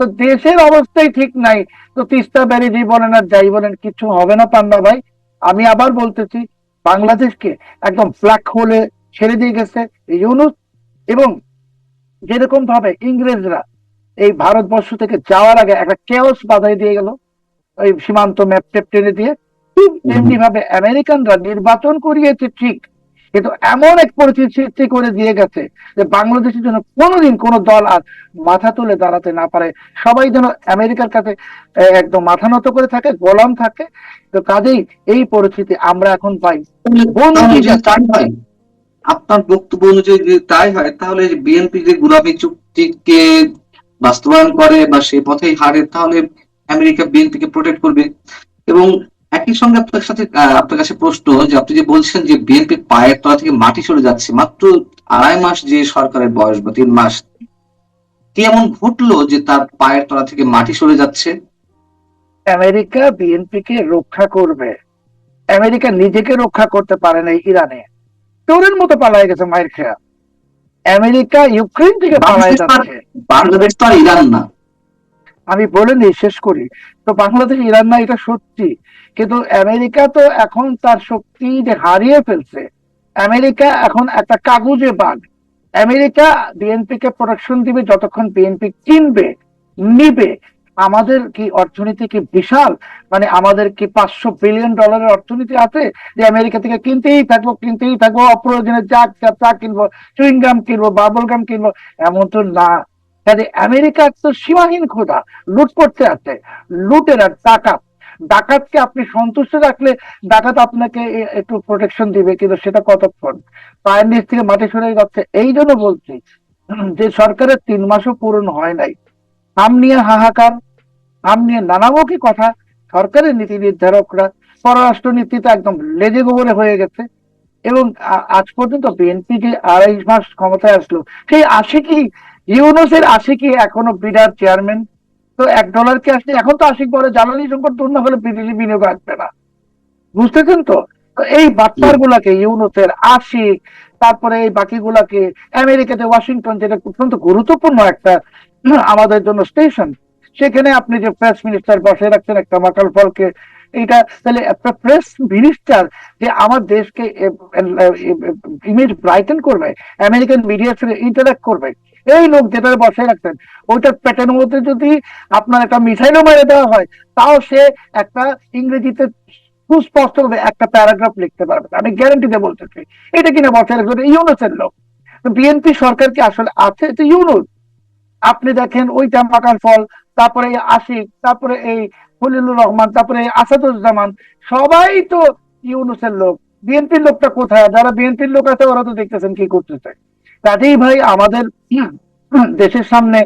তো দেশের অবস্থাই ঠিক নাই, তো তিস্তা ব্যারেজই বলেন আর যাই বলেন কিছু হবে না পান্না ভাই। আমি আবার বলতেছি, বাংলাদেশকে একদম ব্ল্যাক হোলে ছেড়ে দিয়ে গেছে ইউনূস। এবং যেরকম ভাবে ইংরেজরা এই ভারতবর্ষ থেকে যাওয়ার আগে একটা কেওস বাধাই দিয়ে গেল ওই সীমান্ত ম্যাপ টেপ টেনে দিয়ে, ঠিক তেমনি ভাবে আমেরিকানরা নির্বাচন করিয়েছে ঠিক, কিন্তু এমন এক পরিস্থিতি সৃষ্টি করে দিয়ে গেছে যে বাংলাদেশের জন্য কোনোদিন কোন দল আর মাথা তুলে দাঁড়াতে না পারে। সবাই যেন আমেরিকার কাছে একদম মাথা নত করে থাকে, গোলাম থাকে। তো কাজেই এই পরিস্থিতি আমরা এখন পাই। তাহলে যদি তাই হয়, আপনার বক্তব্য অনুযায়ী যদি তাই হয়, তাহলে বিএনপি যে গোলাপী চুক্তিকে বাস্তবায়ন করে বা সেই পথেই হারে, তাহলে আমেরিকা বিএনপিকে প্রোটেক্ট করবে। এবং একই সঙ্গে আপনার কাছে প্রশ্ন, যে আপনি যে বলছেন যে বিএনপির পায়ের তলা থেকে মাটি সরে যাচ্ছে, মাত্র 2.5 মাস যে সরকারের বয়স বা 3 মাস, কি এমন ঘটলো যে তার পায়ের তলা থেকে মাটি সরে যাচ্ছে? আমেরিকা বিএনপি কে রক্ষা করবে, আমেরিকা নিজেকে রক্ষা করতে পারে না। ইরানে চোরের মতো পালায় গেছে মায়ের খেয়া। আমেরিকা ইউক্রেন থেকে পালায় যাচ্ছে। বাংলাদেশ তো আর ইরান না। আমি বলে নিই, শেষ করি। তো বাংলাদেশ ইরান না, এটা সত্যি, কিন্তু আমেরিকা তো এখন তার শক্তি যে হারিয়ে ফেলছে। আমেরিকা এখন একটা কাগজে বাঘ। আমেরিকা বিএনপি কে প্রোটেকশন দিবে যতক্ষণ বিএনপি কিনবে, নিবে। আমাদের কি অর্থনীতি কি বিশাল, মানে আমাদের কি $500 বিলিয়ন অর্থনীতি আছে যে আমেরিকা থেকে কিনতেই থাকবো অপ্রয়োজনে চা কিনবো, চুইংগাম কিনবো, বাবল গাম কিনবো? এমন তো না। কাজে আমেরিকা তো সীমাহীন ক্ষুধা, লুট করতে আছে। লুটেরা ডাকাতকে আপনি সন্তুষ্ট রাখলে ডাকাত আপনাকে একটু প্রোটেকশন দিবে, কিন্তু সেটা কতক্ষণ? পায়ের নিচ থেকে মাটি সরে যাচ্ছে। এই জন্য বলছি যে সরকারের 3 মাসও পূরণ হয় নাই, আম নিয়ে হাহাকার, আম নিয়ে নানামুখী কথা। সরকারের নীতি নির্ধারকরা পররাষ্ট্র নীতিতে একদম লেজে গোবরে হয়ে গেছে। এবং আজ পর্যন্ত বিএনপি যে 2.5 মাস ক্ষমতায় আসলো, সেই আশিকি ইউনূসের আশিকি এখনো বিডার চেয়ারম্যান। তো $1 কে আসলে এখন তো আশিক বলে জ্বালানি সংকট দূর না হলে বিদেশি বিনিয়োগ আসবে না, বুঝতেছেন তো? তো এই বাটপার গুলাকে ইউনূসের আশিক, তারপরে এই বাকিগুলাকে আমেরিকাতে ওয়াশিংটন, যেটা অত্যন্ত গুরুত্বপূর্ণ একটা আমাদের জন্য স্টেশন, সেখানে আপনি যে প্রেস মিনিস্টার বসে রাখছেন একটা মাকাল ফলকে, এইটা তাহলে একটা প্রেস মিনিস্টার যে আমার দেশকে ইমেজ ব্রাইটেন করবে, আমেরিকান মিডিয়ার সাথে ইন্টারাক্ট করবে, এই লোক যেটা বসে রাখছেন, ওইটার প্যাটার্নের মধ্যে যদি আপনার একটা মিসাইলও মেরে দেওয়া হয়, তাও সে একটা ইংরেজিতে সুস্পষ্ট ভাবে একটা প্যারাগ্রাফ লিখতে পারবে। আমি গ্যারান্টি দিয়ে বলতেছি। এটা কিনা বসে রাখবে ইউনূসের লোক। বিএনপি সরকার কি আসলে আছে? তো ইউনূস। আপনি দেখেন ওই জামাকার ফল, তারপরে এই আশিক, তারপরে এই খলিলুর রহমান, তারপরে এই আসাদুজ্জামান, সবাই তো ইউনূসের লোক। বিএনপির লোকটা কোথায়? যারা বিএনপির লোক আছে ওরা তো দেখতেছেন কি করতেছে। কাজেই ভাই আমাদের দেশের সামনে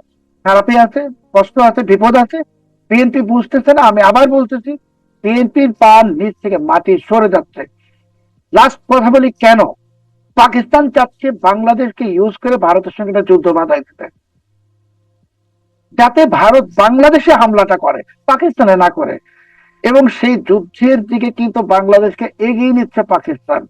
খারাপই আছে, কষ্ট আছে, বিপদ আছে। বিএনপি বুঝতেছে না। আমি আবার বলতেছি, বিএনপির পা নিচ থেকে মাটি সরে যাচ্ছে। লাস্ট কথা বলি, কেন পাকিস্তান চাচ্ছে বাংলাদেশকে ইউজ করে ভারতের সঙ্গে একটা যুদ্ধ বাধাই দিতে, যাতে ভারত বাংলাদেশে হামলাটা করে, পাকিস্তানে না করে। এবং সেই যুদ্ধের দিকে কিন্তু বাংলাদেশকে এগিয়ে নিচ্ছে পাকিস্তান।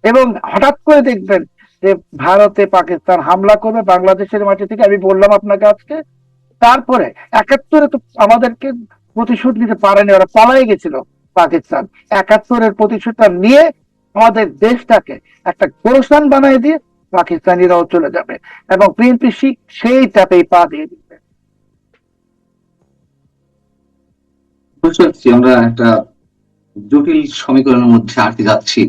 এবং হঠাৎ করে দেখবেন যে ভারতে পাকিস্তান হামলা করবে বাংলাদেশের মাটি থেকে। আমি বললাম আপনাকে আজকে, তারপরে 71-এ তো আমাদেরকে প্রতিশোধ নিতে পারেনি, ওরা পালাই গেছিল পাকিস্তান। 71-এর প্রতিশোধটা নিয়ে আমাদের দেশটাকে একটা গোরস্থান বানিয়ে দিয়ে পাকিস্তানিরাও চলে যাবে, এবং বিএনপি সেই চাপেই পা দিয়ে দিবে। বুঝতে পারছি আমরা একটা জটিল সমীকরণের মধ্যে আটকে যাচ্ছি।